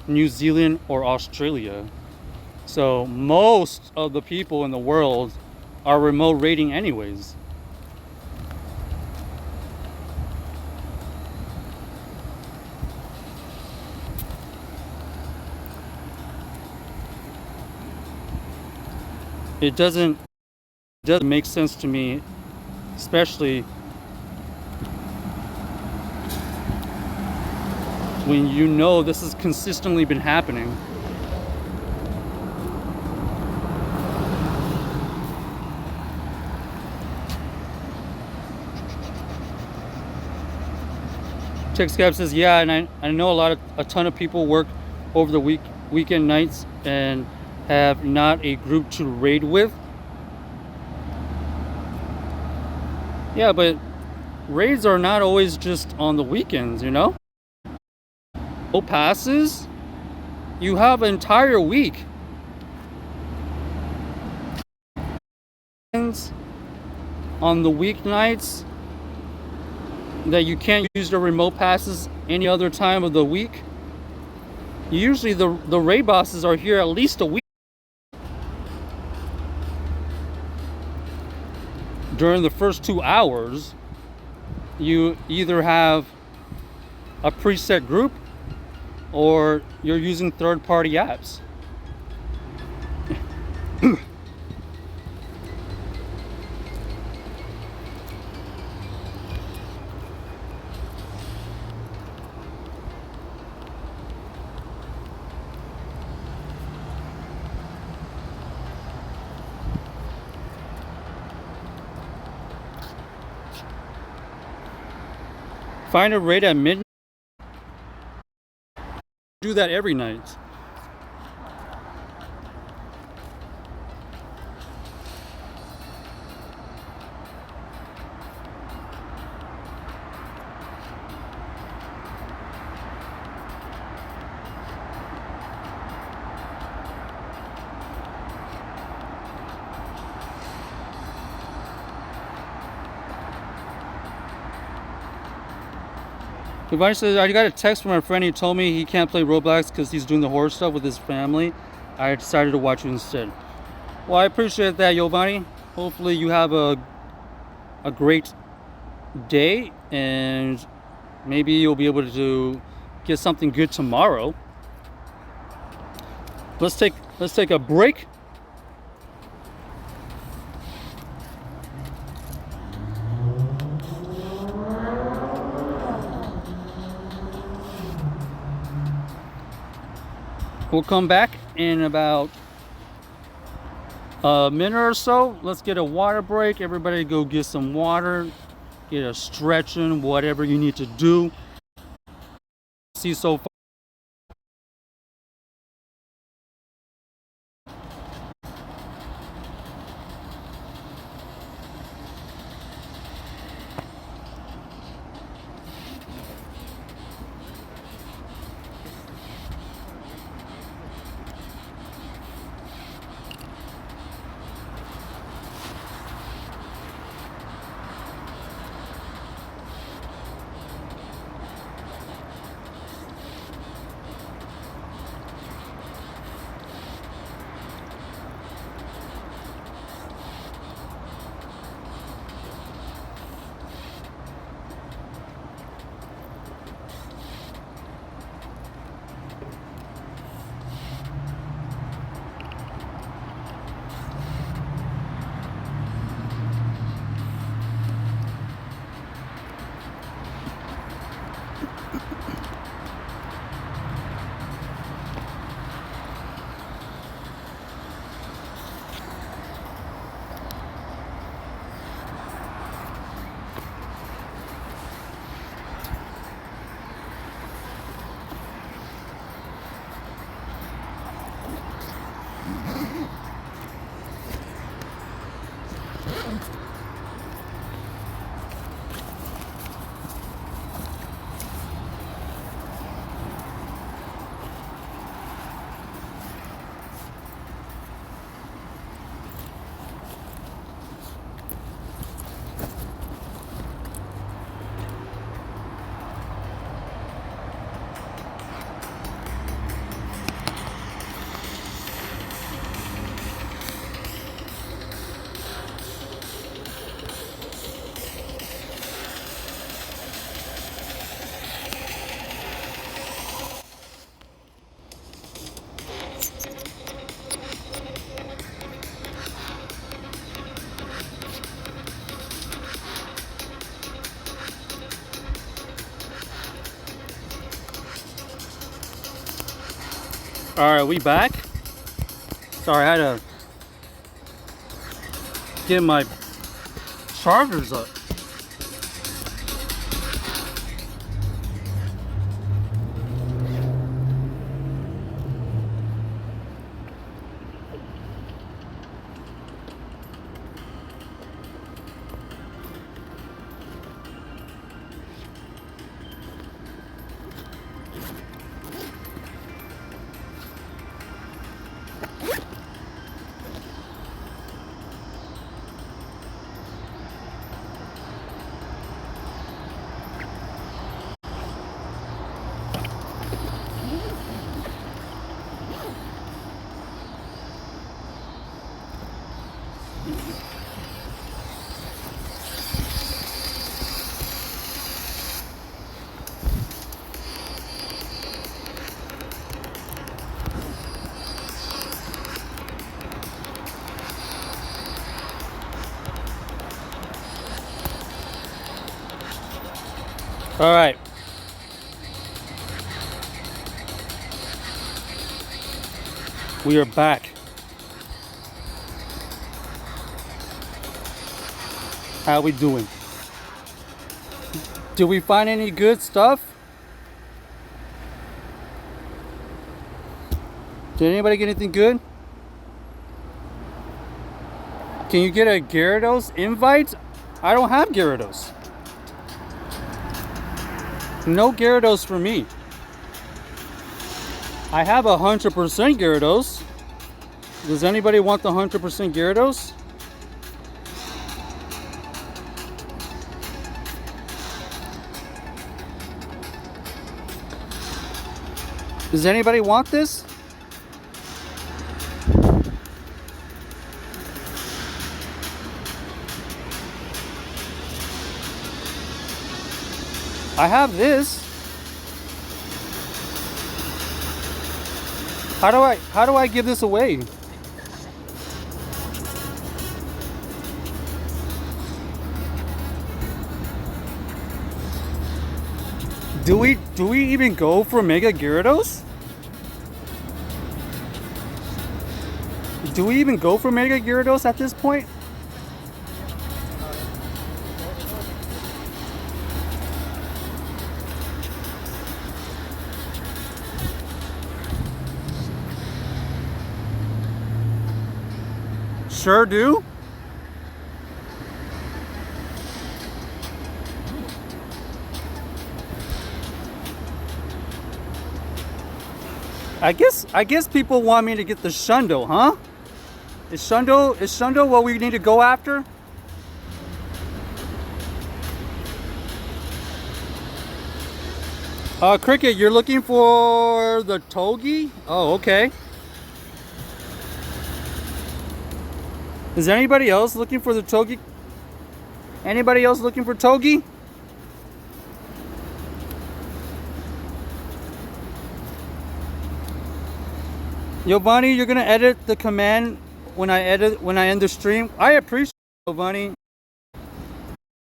New Zealand or Australia. So most of the people in the world are remote raiding anyways. It doesn't make sense to me, especially when you know this has consistently been happening. TechScab says, yeah, and I know a ton of people work over the weekend nights and have not a group to raid with. Yeah, but raids are not always just on the weekends, you know? No passes, you have an entire week. On the weeknights that you can't use the remote passes any other time of the week. Usually the raid bosses are here at least a week. During the first 2 hours, you either have a preset group or you're using third-party apps. Find a raid at midnight. Do that every night. Goodbye says, I got a text from my friend. He told me he can't play Roblox because he's doing the horror stuff with his family. I decided to watch it instead. Well, I appreciate that, Giovanni. Hopefully you have a great day, and maybe you'll be able to get something good tomorrow. Let's take a break. We'll come back in about a minute or so. Let's get a water break. Everybody go get some water, get a stretching, whatever you need to do. See so far. Alright, we back. Sorry, I had to get my chargers up. All right. We are back. How we doing? Did we find any good stuff? Did anybody get anything good? Can you get a Gyarados invite? I don't have Gyarados. No Gyarados for me. I have 100% Gyarados. Does anybody want the 100% Gyarados? Does anybody want this? I have this. How do I give this away? Do we even go for Mega Gyarados? Do we even go for Mega Gyarados at this point? Sure do. I guess people want me to get the Shundo, huh? Is Shundo what we need to go after? Cricket, you're looking for the Togi? Oh, okay. Is anybody else looking for the Togi? Anybody else looking for Togi? Giovanni, you're gonna edit the command when I end the stream. I appreciate it, Giovanni. I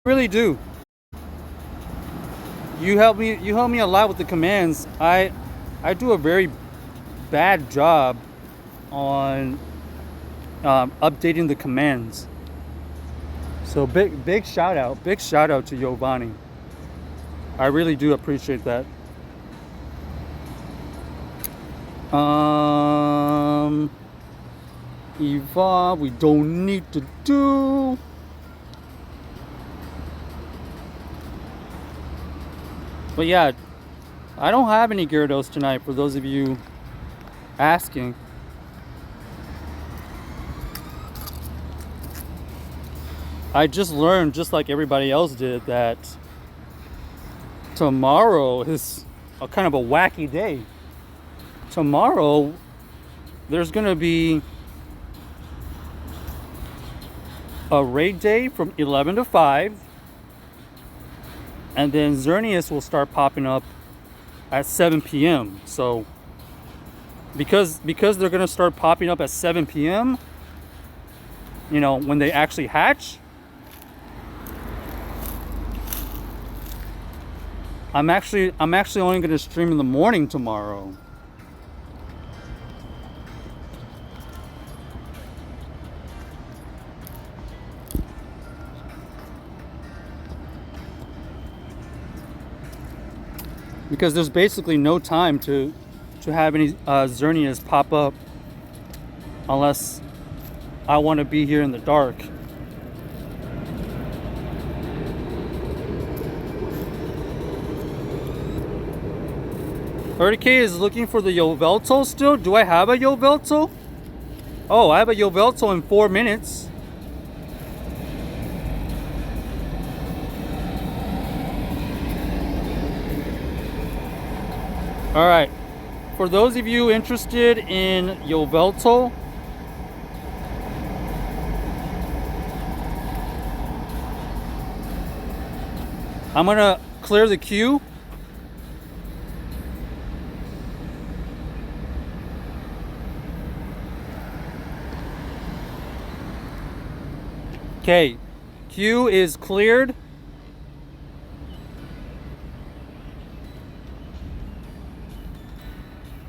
really do. You help me a lot with the commands. I do a very bad job on updating the commands. So big shout out to Giovanni. I really do appreciate that. Evolve, we don't need to do. But yeah, I don't have any Gyarados tonight for those of you asking. I just learned, just like everybody else did, that tomorrow is a kind of a wacky day. Tomorrow, there's gonna be a raid day from 11 to 5, and then Xerneas will start popping up at 7 p.m. So because they're gonna start popping up at 7 p.m., you know, when they actually hatch, I'm actually only gonna stream in the morning tomorrow. because there's basically no time to have any Xerneas pop up unless I want to be here in the dark. K is looking for the Yveltal still. Do I have a Yveltal? Oh, I have a Yveltal in 4 minutes. All right. For those of you interested in Yveltal, I'm gonna clear the queue. Okay, queue is cleared.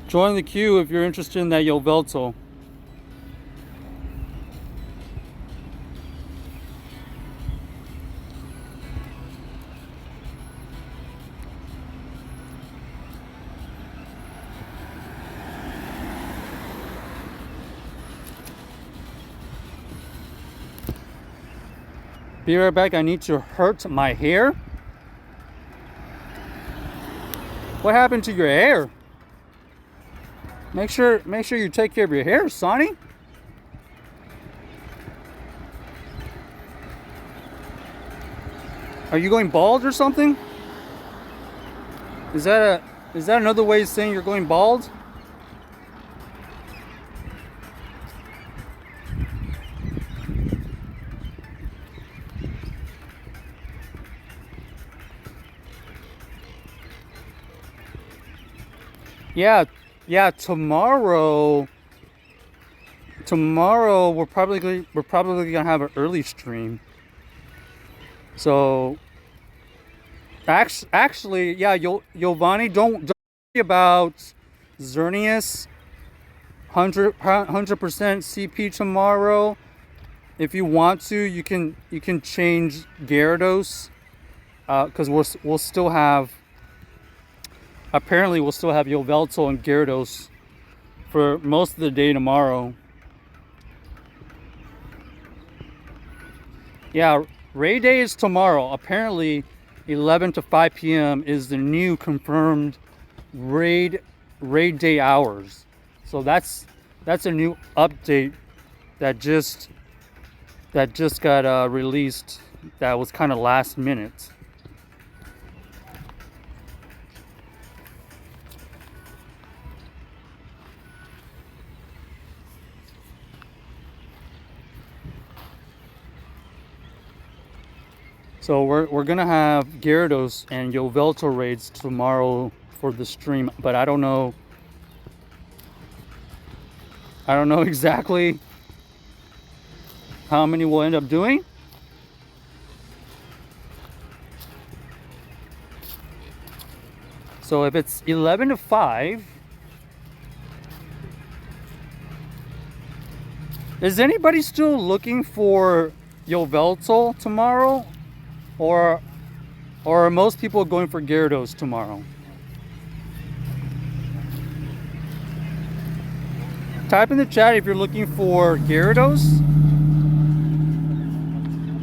Join the queue if you're interested in that Yveltal. Be right back. I need to hurt my hair. What happened to your hair? Make sure you take care of your hair, Sonny. Are you going bald or something? Is that another way of saying you're going bald? Yeah, tomorrow we're probably gonna have an early stream. So actually, yeah, Giovanni, don't worry about Xerneas. 100% CP tomorrow. If you want to, you can change Gyarados, because we'll still have. Apparently, we'll still have Yveltal and Gyarados for most of the day tomorrow. Yeah, Raid Day is tomorrow. Apparently, 11 to 5 p.m. is the new confirmed Raid Day hours. So that's a new update that just got released. That was kind of last minute. So we're gonna have Gyarados and Yveltal raids tomorrow for the stream, but I don't know exactly how many we'll end up doing. So if it's 11 to 5, is anybody still looking for Yveltal tomorrow? Or are most people going for Gyarados tomorrow? Type in the chat if you're looking for Gyarados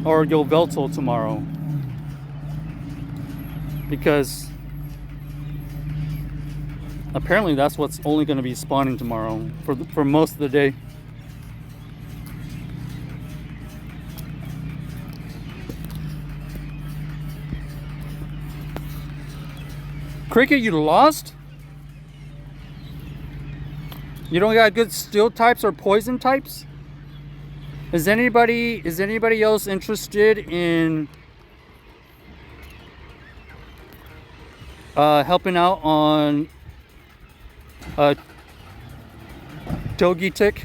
or Yveltal tomorrow. Because apparently that's what's only going to be spawning tomorrow for most of the day. Cricket, you lost? You don't got good steel types or poison types? Is anybody else interested in helping out on Togetic?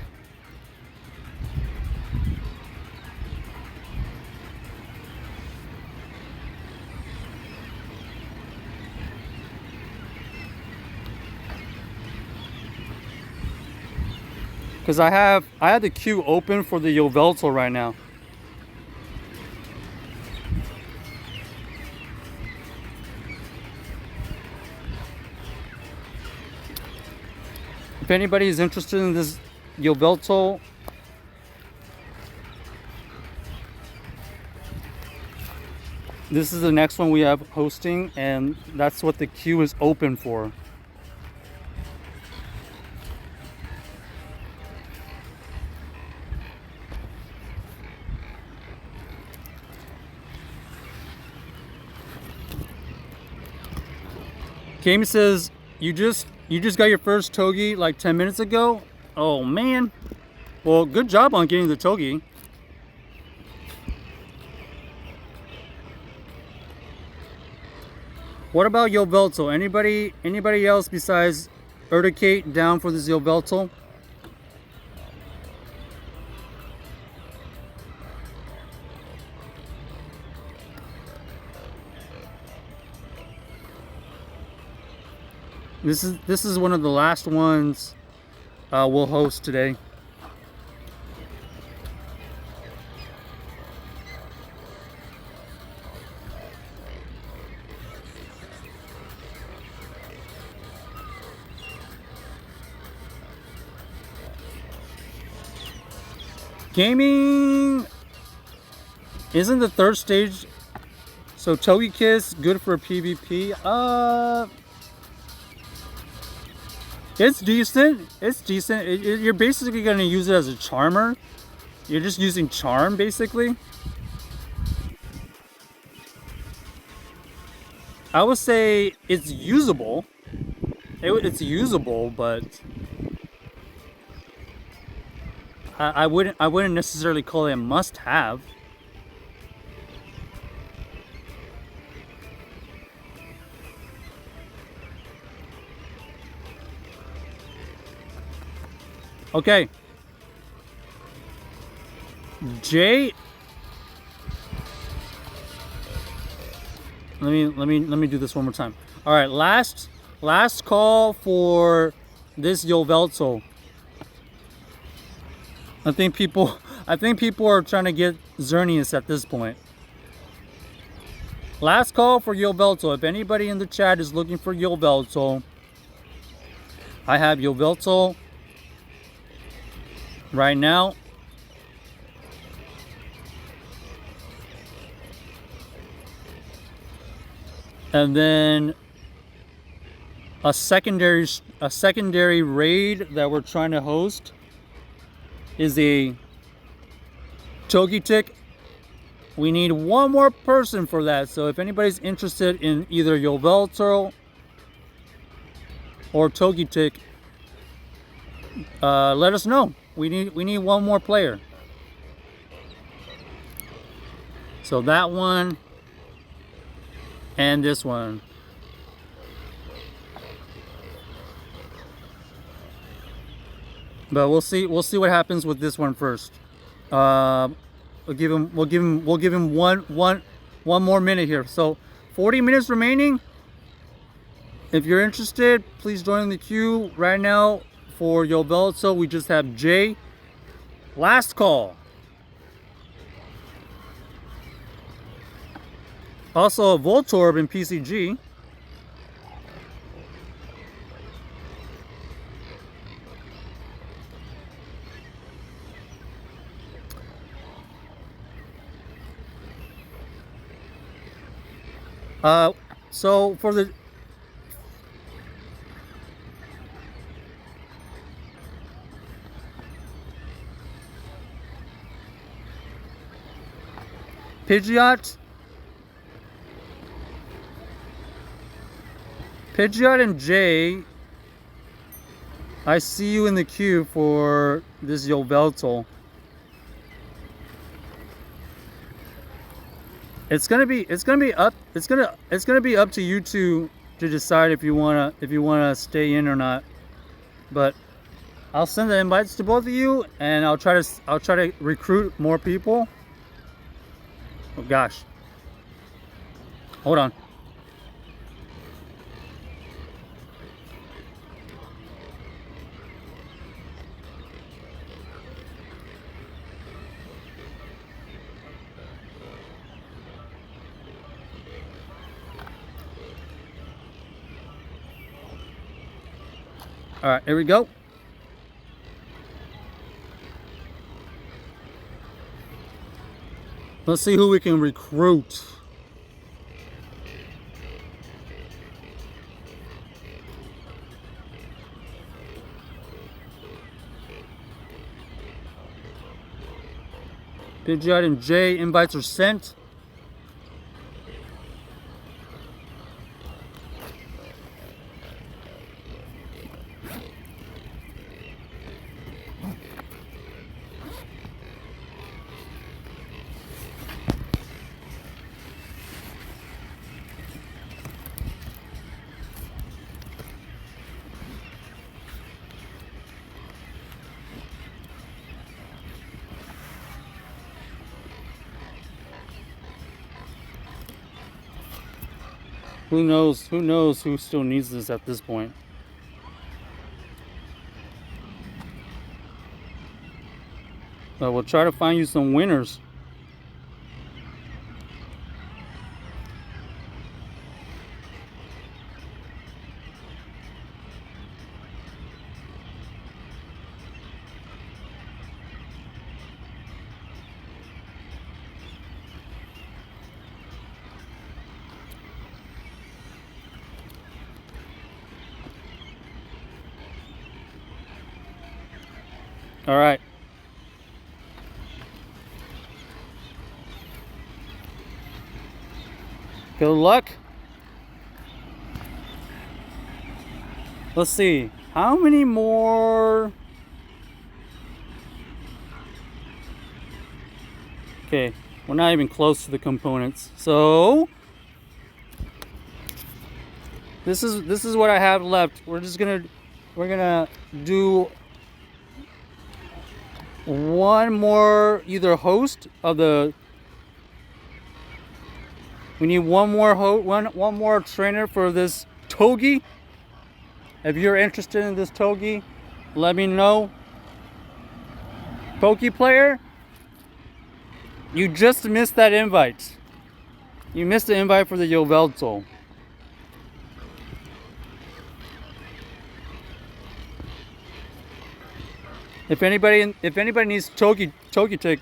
Because I have the queue open for the Yveltal right now. If anybody is interested in this Yveltal, this is the next one we have hosting, and that's what the queue is open for. Kami says, you just got your first togi like 10 minutes ago? Oh man. Well, good job on getting the togi. What about Yveltal? Anybody else besides Erdicate down for this Yveltal? This is one of the last ones we'll host today. Gaming isn't the third stage, so Togi Kiss good for PvP. It's decent. It's decent. You're basically gonna use it as a charmer. You're just using charm basically. I would say it's usable. It's usable, but I wouldn't necessarily call it a must-have. Okay. Jay, let me do this one more time. All right, last call for this Yveltal. I think people are trying to get Xerneas at this point. Last call for Yveltal. If anybody in the chat is looking for Yveltal, I have Yveltal right now. And then a secondary raid that we're trying to host is a Togetic. We need one more person for that. So if anybody's interested in either Yveltal or Togetic, let us know. We need one more player. So that one and this one. But we'll see what happens with this one first. We'll give him one more minute here. So 40 minutes remaining. If you're interested, please join the queue right now for Yveltal. We just have Jay. Last call. Also a Voltorb in PCG. So for the Pidgeot and Jay, I see you in the queue for this Yveltal. It's gonna be up to you two to decide if you wanna stay in or not. But I'll send the invites to both of you, and I'll try to recruit more people. Oh gosh, hold on. All right, here we go. Let's see who we can recruit. Pidgeot item J, invites are sent. Who knows who still needs this at this point. But we'll try to find you some winners. All right. Good luck. Let's see. How many more? Okay, we're not even close to the components. So this is what I have left. We're gonna do one more either host of the. We need one more trainer for this Togi. If you're interested in this Togi, let me know. Poke player, you just missed that invite. You missed the invite for the Yveltal. If anybody needs Togi trick,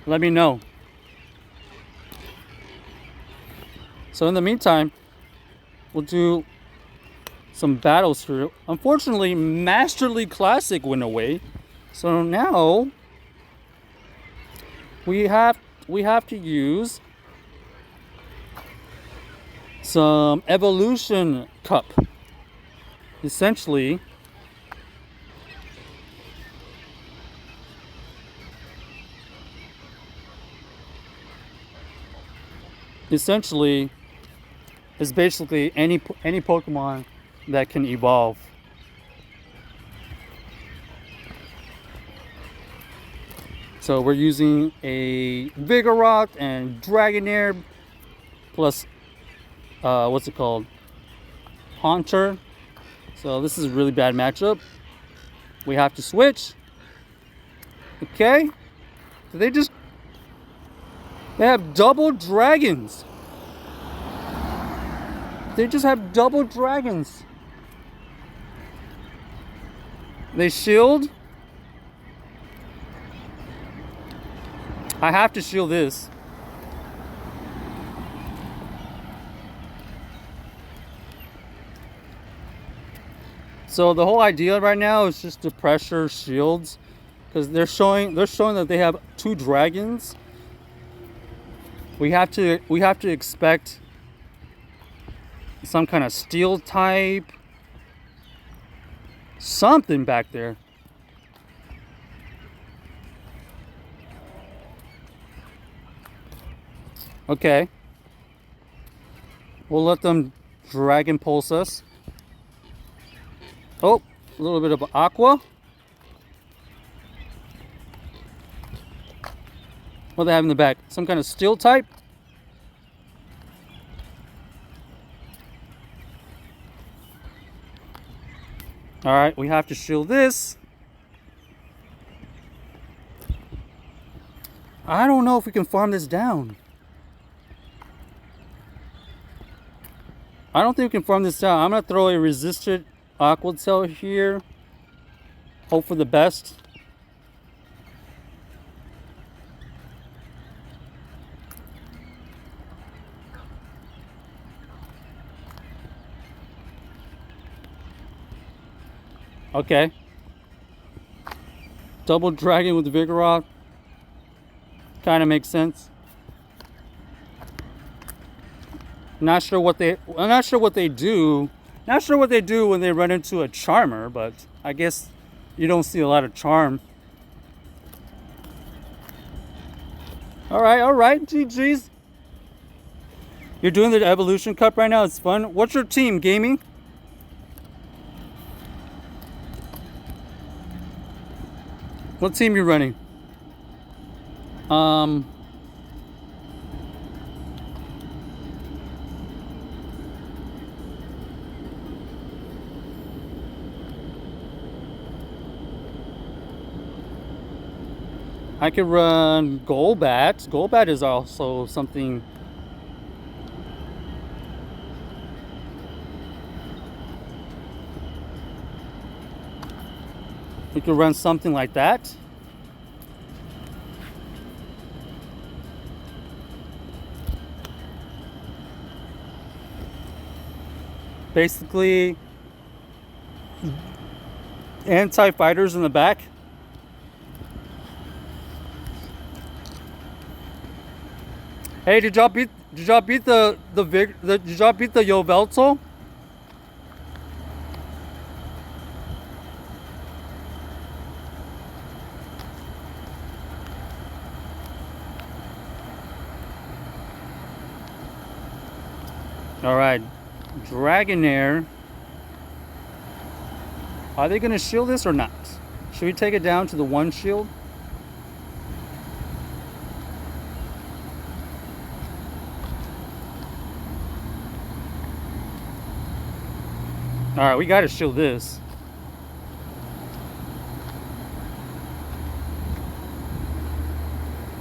let me know. So in the meantime, we'll do some battles here. Unfortunately, Master League Classic went away, so now we have to use some Evolution Cup. Essentially, is basically any Pokemon that can evolve. So we're using a Vigoroth and Dragonair plus what's it called? Haunter. So this is a really bad matchup. We have to switch. Okay. So they have double dragons. They just have double dragons. They shield. I have to shield this. So the whole idea right now is just to pressure shields, because they're showing that they have two dragons. We have to expect some kind of steel type, something back there. Okay, we'll let them Dragon Pulse us. Oh, a little bit of aqua. What do they have in the back? Some kind of steel type? Alright, we have to shield this. I don't know if we can farm this down. I don't think we can farm this down. I'm going to throw a resisted Aqua Tail here. Hope for the best. Okay. Double dragon with Vigoroth. Kind of makes sense. Not sure what they. I'm not sure what they do. Not sure what they do when they run into a charmer, but I guess you don't see a lot of charm. All right, GG's. You're doing the Evolution Cup right now. It's fun. What's your team, gaming? What team you running? I could run Golbat. Golbat is also something. You could run something like that. Basically, anti-fighters in the back. Hey, did y'all beat the did y'all beat the Yveltal? All right, Dragonair. Are they gonna shield this or not? Should we take it down to the one shield? All right, we got to shield this.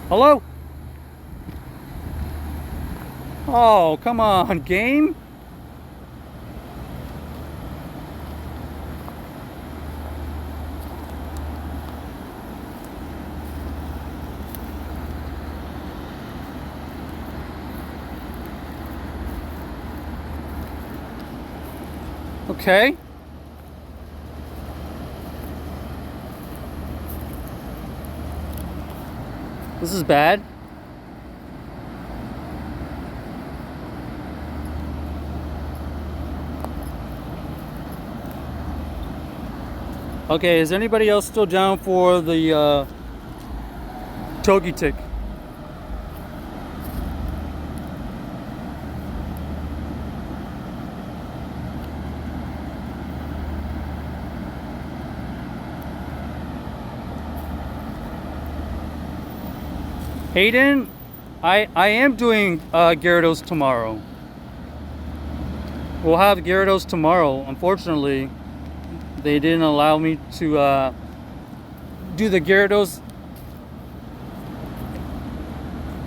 Hello? Oh, come on, game. Okay. This is bad. Okay, is anybody else still down for the Togetic? Hayden, I am doing Gyarados tomorrow. We'll have Gyarados tomorrow. Unfortunately, they didn't allow me to do the Gyarados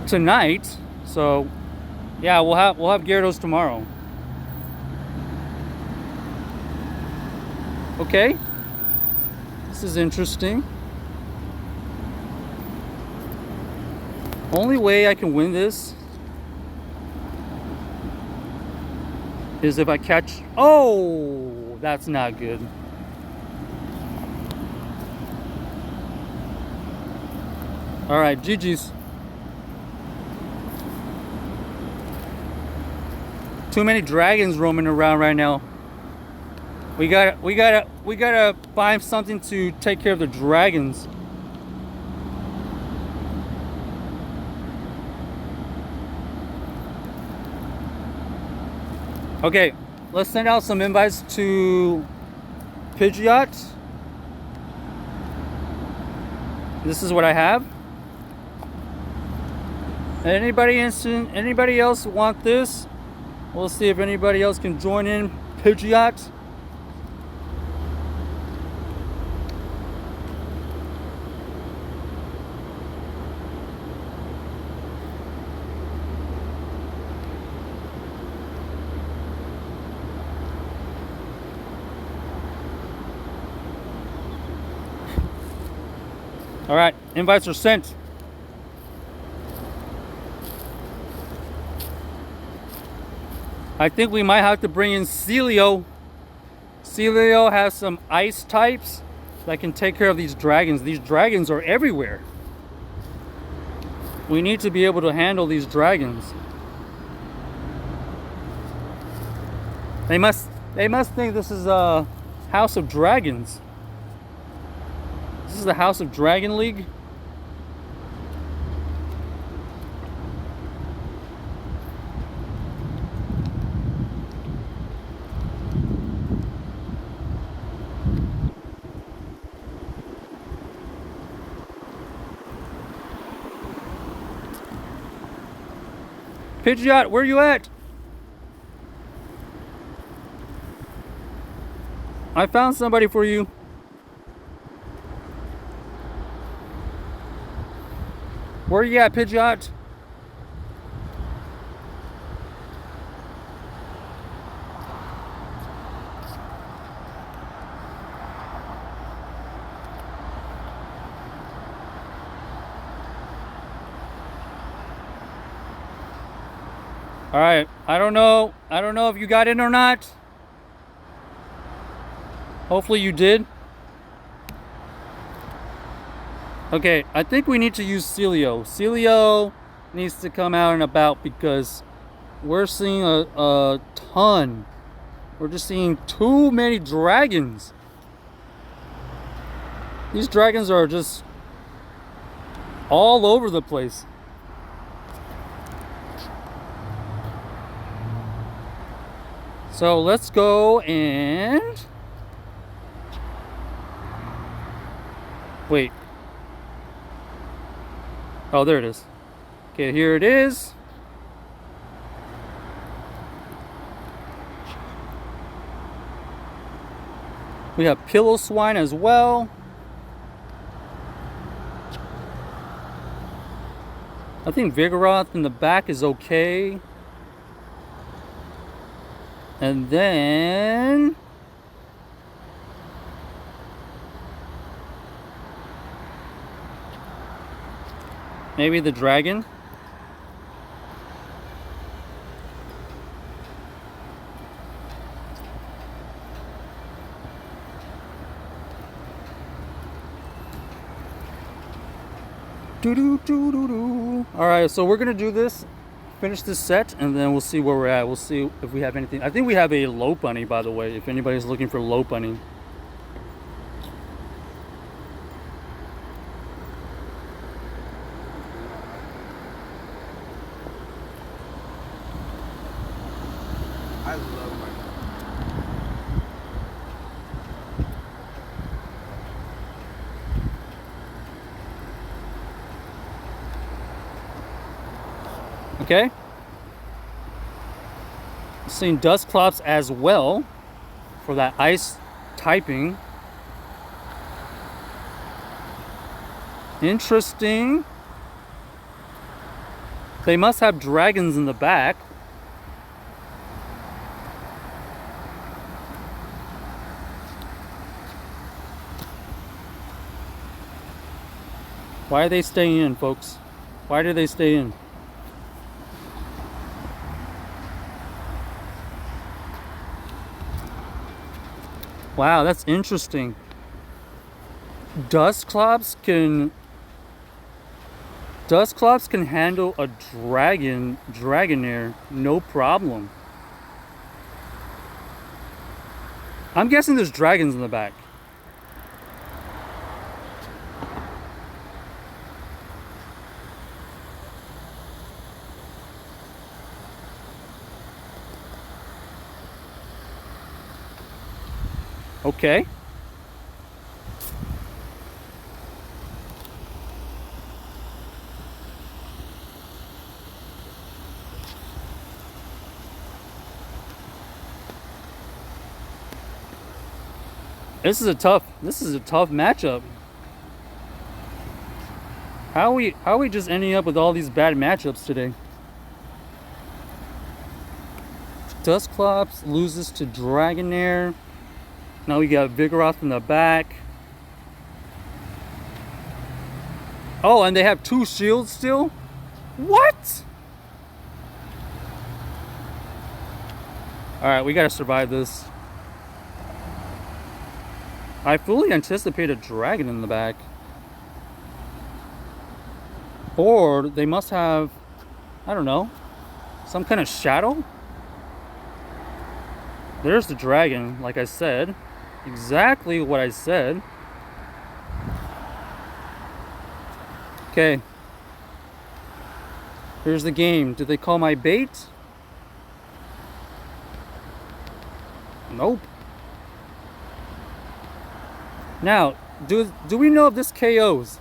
tonight. So, yeah, we'll have Gyarados tomorrow. Okay, this is interesting. Only way I can win this is if I catch. Oh, that's not good. All right, GG's. Too many dragons roaming around right now. We gotta find something to take care of the dragons. Okay, let's send out some invites to Pidgeot. This is what I have. Anybody else want this? We'll see if anybody else can join in Pidgeot. All right, invites are sent. I think we might have to bring in Celio. Celio has some ice types that can take care of these dragons. These dragons are everywhere. We need to be able to handle these dragons. They must think this is a House of Dragons. This is the House of Dragon League. Pidgeot, where you at? I found somebody for you. Where you at, Pidgeot? All right, I don't know if you got in or not. Hopefully you did. Okay, I think we need to use Celio. Celio needs to come out and about because we're seeing a ton. We're just seeing too many dragons. These dragons are just all over the place. So let's go and wait. Oh, there it is. Okay, here it is. We have Pillow Swine as well. I think Vigoroth in the back is okay. And then maybe the dragon. All right, so we're gonna do this, finish this set, and then we'll see where we're at. We'll see if we have anything. I think we have a low bunny, by the way, if anybody's looking for low bunny. I love my Okay. Seeing Dusclops as well for that ice typing. Interesting. They must have dragons in the back. Why are they staying in, folks? Why do they stay in? Wow, that's interesting. Dusclops can handle a Dragonair, no problem. I'm guessing there's dragons in the back. Okay. This is a tough matchup. How are we just ending up with all these bad matchups today? Dusclops loses to Dragonair. Now we got Vigoroth in the back. Oh, and they have 2 shields still? What? Alright, we gotta survive this. I fully anticipate a dragon in the back. Or they must have, I don't know, some kind of shadow? There's the dragon, like I said. Exactly what I said. Okay. Here's the game. Did they call my bait? Nope. Now, do we know if this KOs?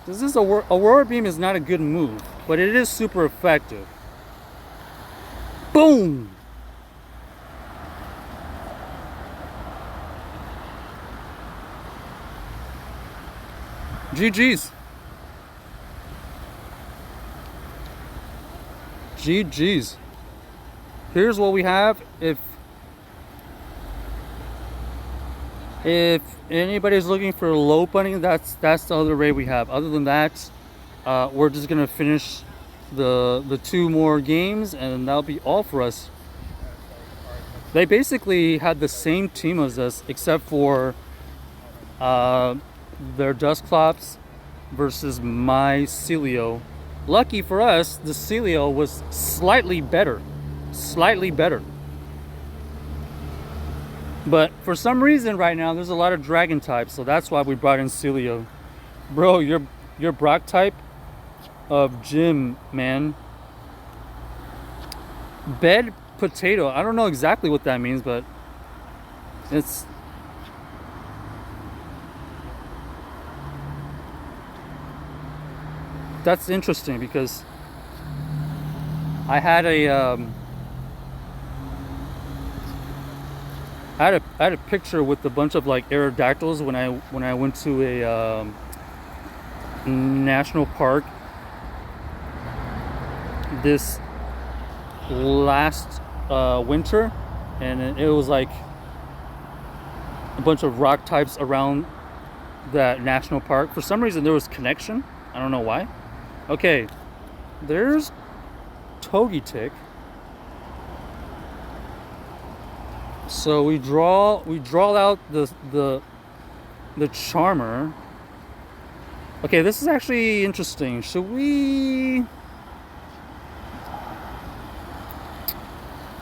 This is Aurora Beam is not a good move, but it is super effective. Boom! GG's. GG's. Here's what we have. If anybody's looking for low punting, that's the other raid we have. Other than that, we're just gonna finish the 2 more games, and that'll be all for us. They basically had the same team as us, except for their Dustclops versus my Celio. Lucky for us, the Celio was slightly better. Slightly better. But for some reason right now, there's a lot of dragon types, so that's why we brought in Celio. Bro, your Brock type of gym, man. Bed potato. I don't know exactly what that means, but it's... That's interesting because I had a I had a picture with a bunch of like Aerodactyls when I went to a national park this last winter, and it was like a bunch of rock types around that national park. For some reason there was connection. I don't know why. Okay, there's Togetic. So we draw out the Charmer. Okay, this is actually interesting. Should we...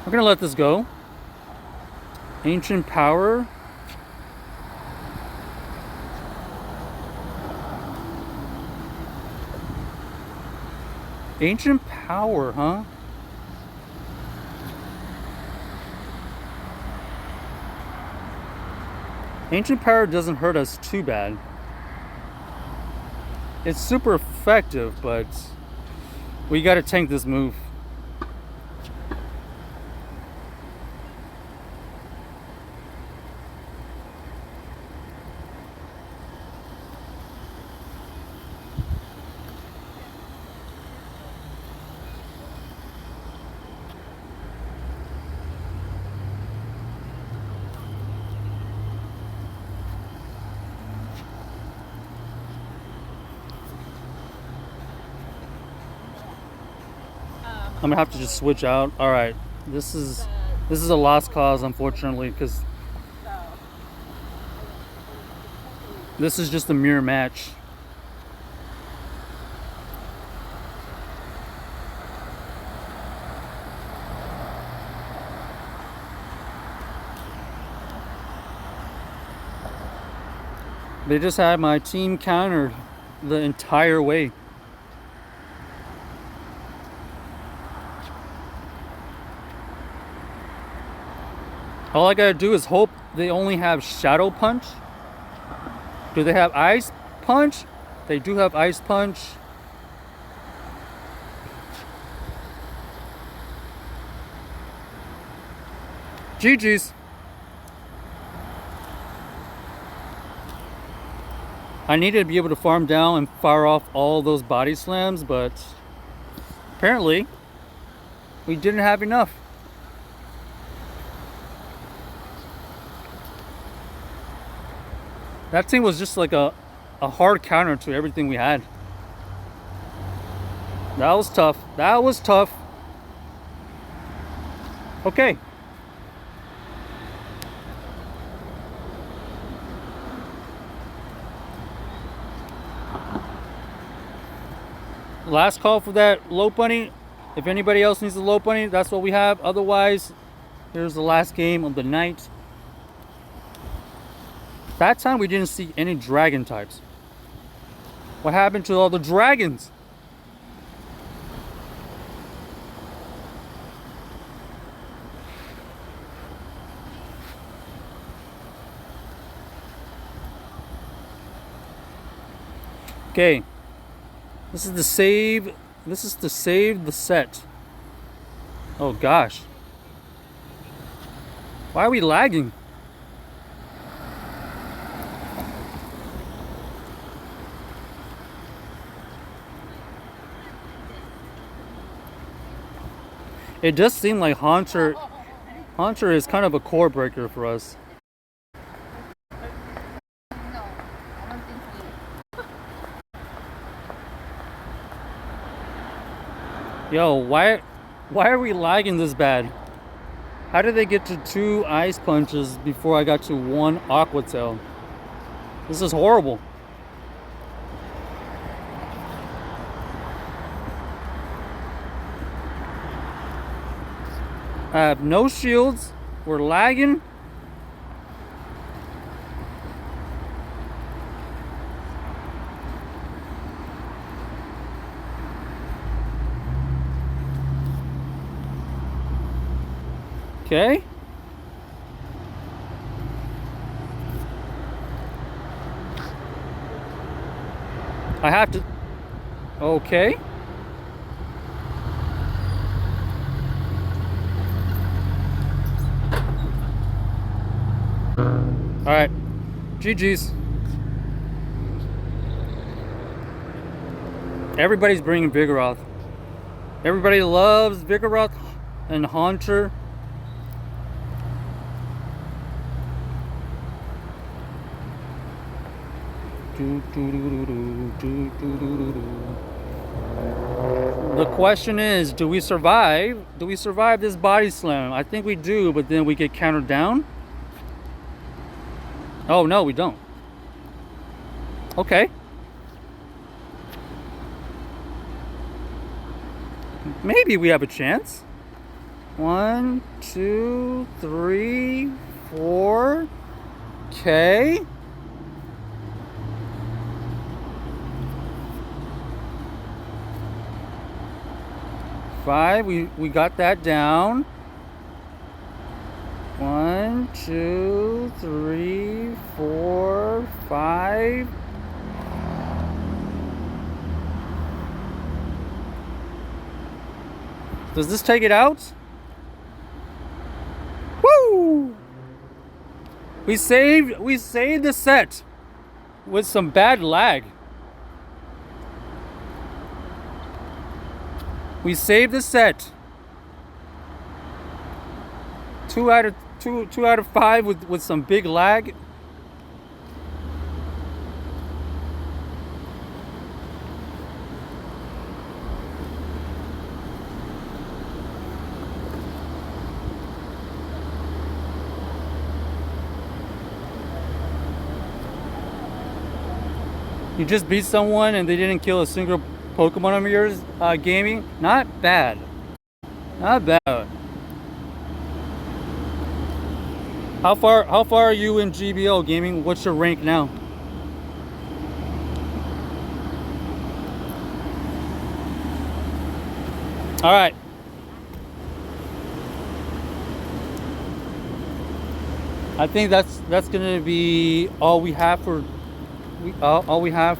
We're gonna let this go. Ancient Power. Ancient Power, huh? Ancient Power doesn't hurt us too bad. It's super effective, but we gotta tank this move. I'm gonna have to just switch out. All right, this is a lost cause, unfortunately, because this is just a mirror match. They just had my team countered the entire way. All I gotta do is hope they only have Shadow Punch. Do they have Ice Punch? They do have Ice Punch. GG's. I needed to be able to farm down and fire off all those body slams, but apparently we didn't have enough. That team was just like a hard counter to everything we had. That was tough. That was tough. Okay. Last call for that low bunny. If anybody else needs a low bunny, that's what we have. Otherwise, here's the last game of the night. That time we didn't see any dragon types. What happened to all the dragons? Okay. This is the save. This is to save the set. Oh gosh. Why are we lagging? It does seem like Haunter is kind of a core breaker for us. Yo, why are we lagging this bad? How did they get to 2 ice punches before I got to 1 aqua tail? This is horrible. I have no shields. We're lagging. Okay. I have to. Okay. All right. GG's. Everybody's bringing Vigoroth. Everybody loves Vigoroth and Haunter. The question is, do we survive? Do we survive this body slam? I think we do, but then we get countered down. Oh no, we don't. Okay. Maybe we have a chance. 1, 2, 3, 4. Okay. Five, we got that down. 1, 2, 3, 4, 5. Does this take it out? Woo! We saved the set with some bad lag. We saved the set. 2 out of 5 with some big lag. You just beat someone and they didn't kill a single Pokemon of yours gaming? Not bad. Not bad. How far are you in GBL gaming? What's your rank now? All right. I think that's gonna be all we have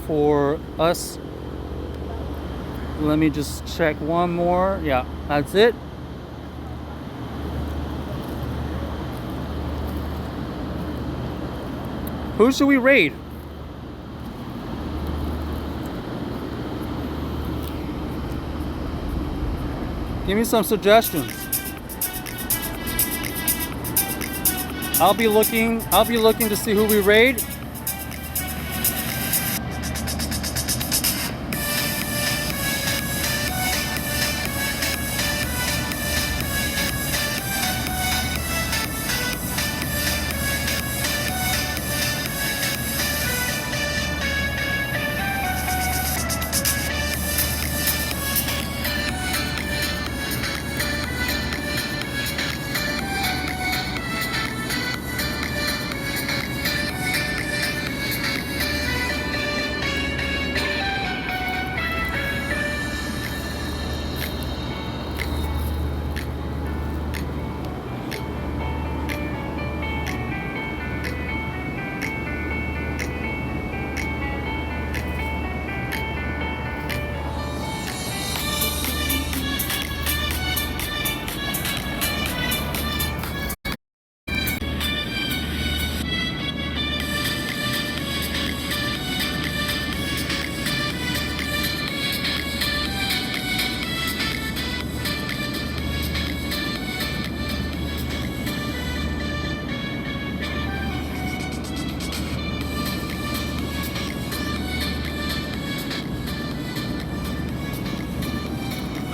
for us. Let me just check one more. Yeah, that's it. Who should we raid? Give me some suggestions. I'll be looking to see who we raid.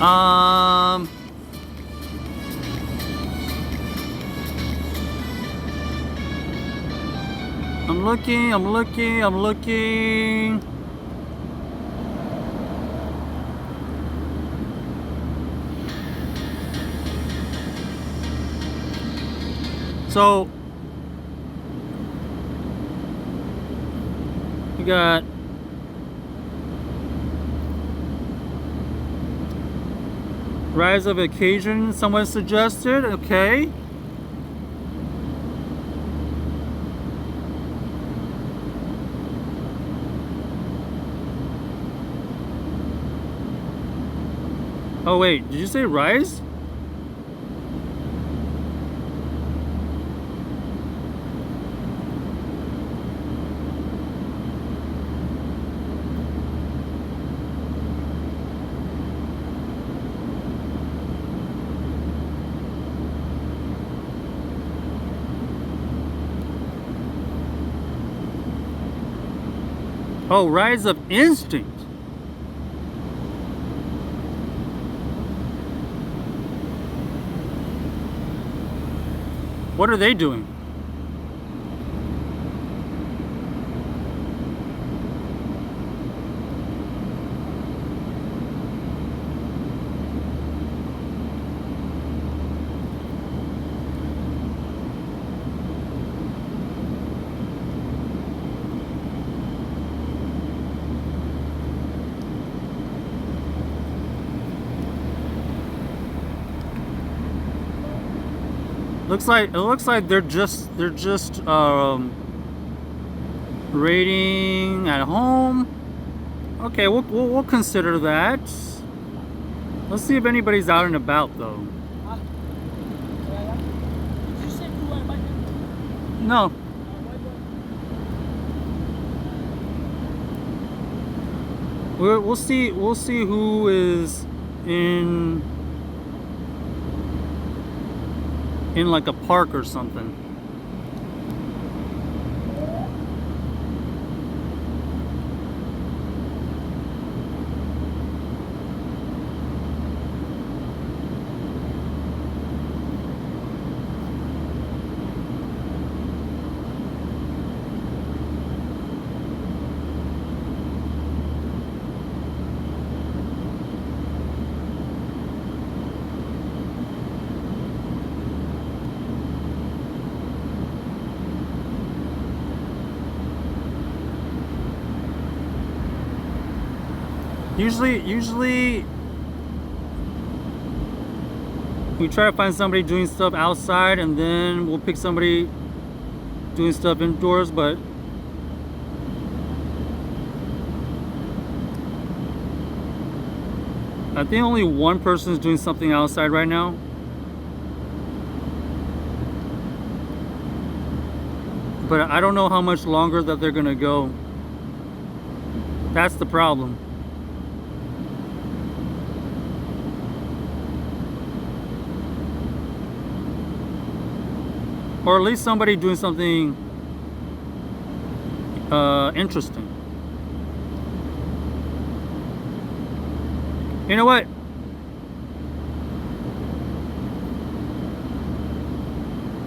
I'm looking. So we got Rise of Occasion, someone suggested. Okay. Oh wait, did you say Rise? Oh, Rise of Instinct. What are they doing? It looks like they're just raiding at home. Okay, we'll consider that. Let's see if anybody's out and about though. No. We'll see who is in like a park or something. Usually we try to find somebody doing stuff outside and then we'll pick somebody doing stuff indoors, but I think only one person is doing something outside right now. But I don't know how much longer that they're gonna go. That's the problem. Or at least somebody doing something interesting. You know what?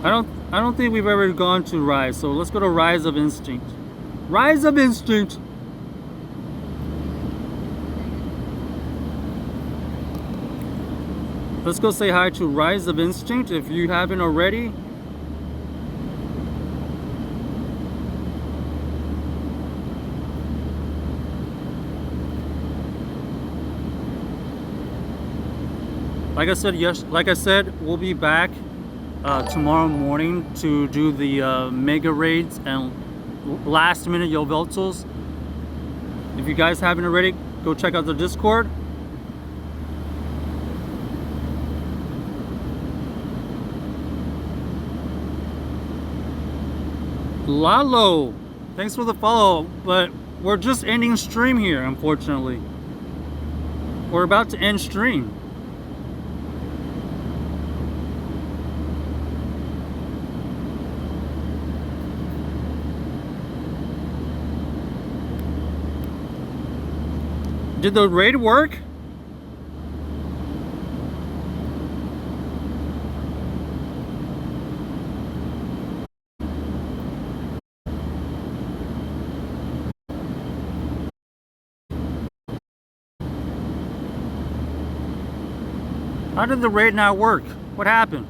I don't think we've ever gone to Rise, so let's go to Rise of Instinct. Rise of Instinct. Let's go say hi to Rise of Instinct if you haven't already. Like I said, we'll be back tomorrow morning to do the mega raids and last minute Yveltals. If you guys haven't already, go check out the Discord. Lalo, thanks for the follow, but we're just ending stream here, unfortunately. We're about to end stream. Did the raid work? How did the raid not work? What happened?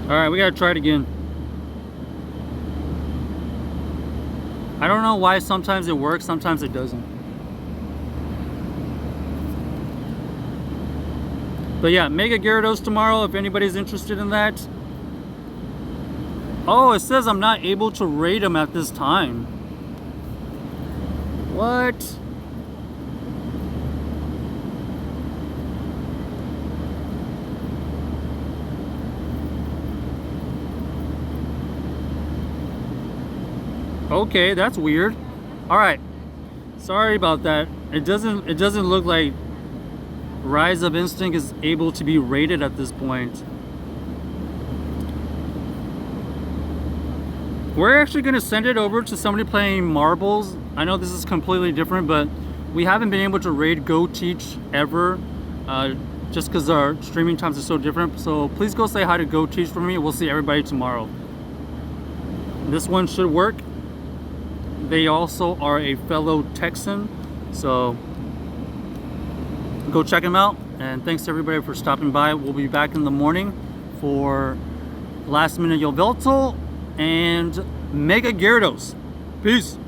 Alright, we gotta try it again. I don't know why sometimes it works, sometimes it doesn't. But yeah, Mega Gyarados tomorrow if anybody's interested in that. Oh, it says I'm not able to raid him at this time. What? Okay, that's weird. All right, sorry about that. It doesn't look like Rise of Instinct is able to be rated at this point. We're actually going to send it over to somebody playing marbles. I know this is completely different, but we haven't been able to raid Go Teach ever, just because our streaming times are so different. So please go say hi to Go Teach for me. We'll see everybody tomorrow. This one should work. They also are a fellow Texan, so go check them out. And thanks to everybody for stopping by. We'll be back in the morning for last minute Yveltal and Mega Gyarados. Peace.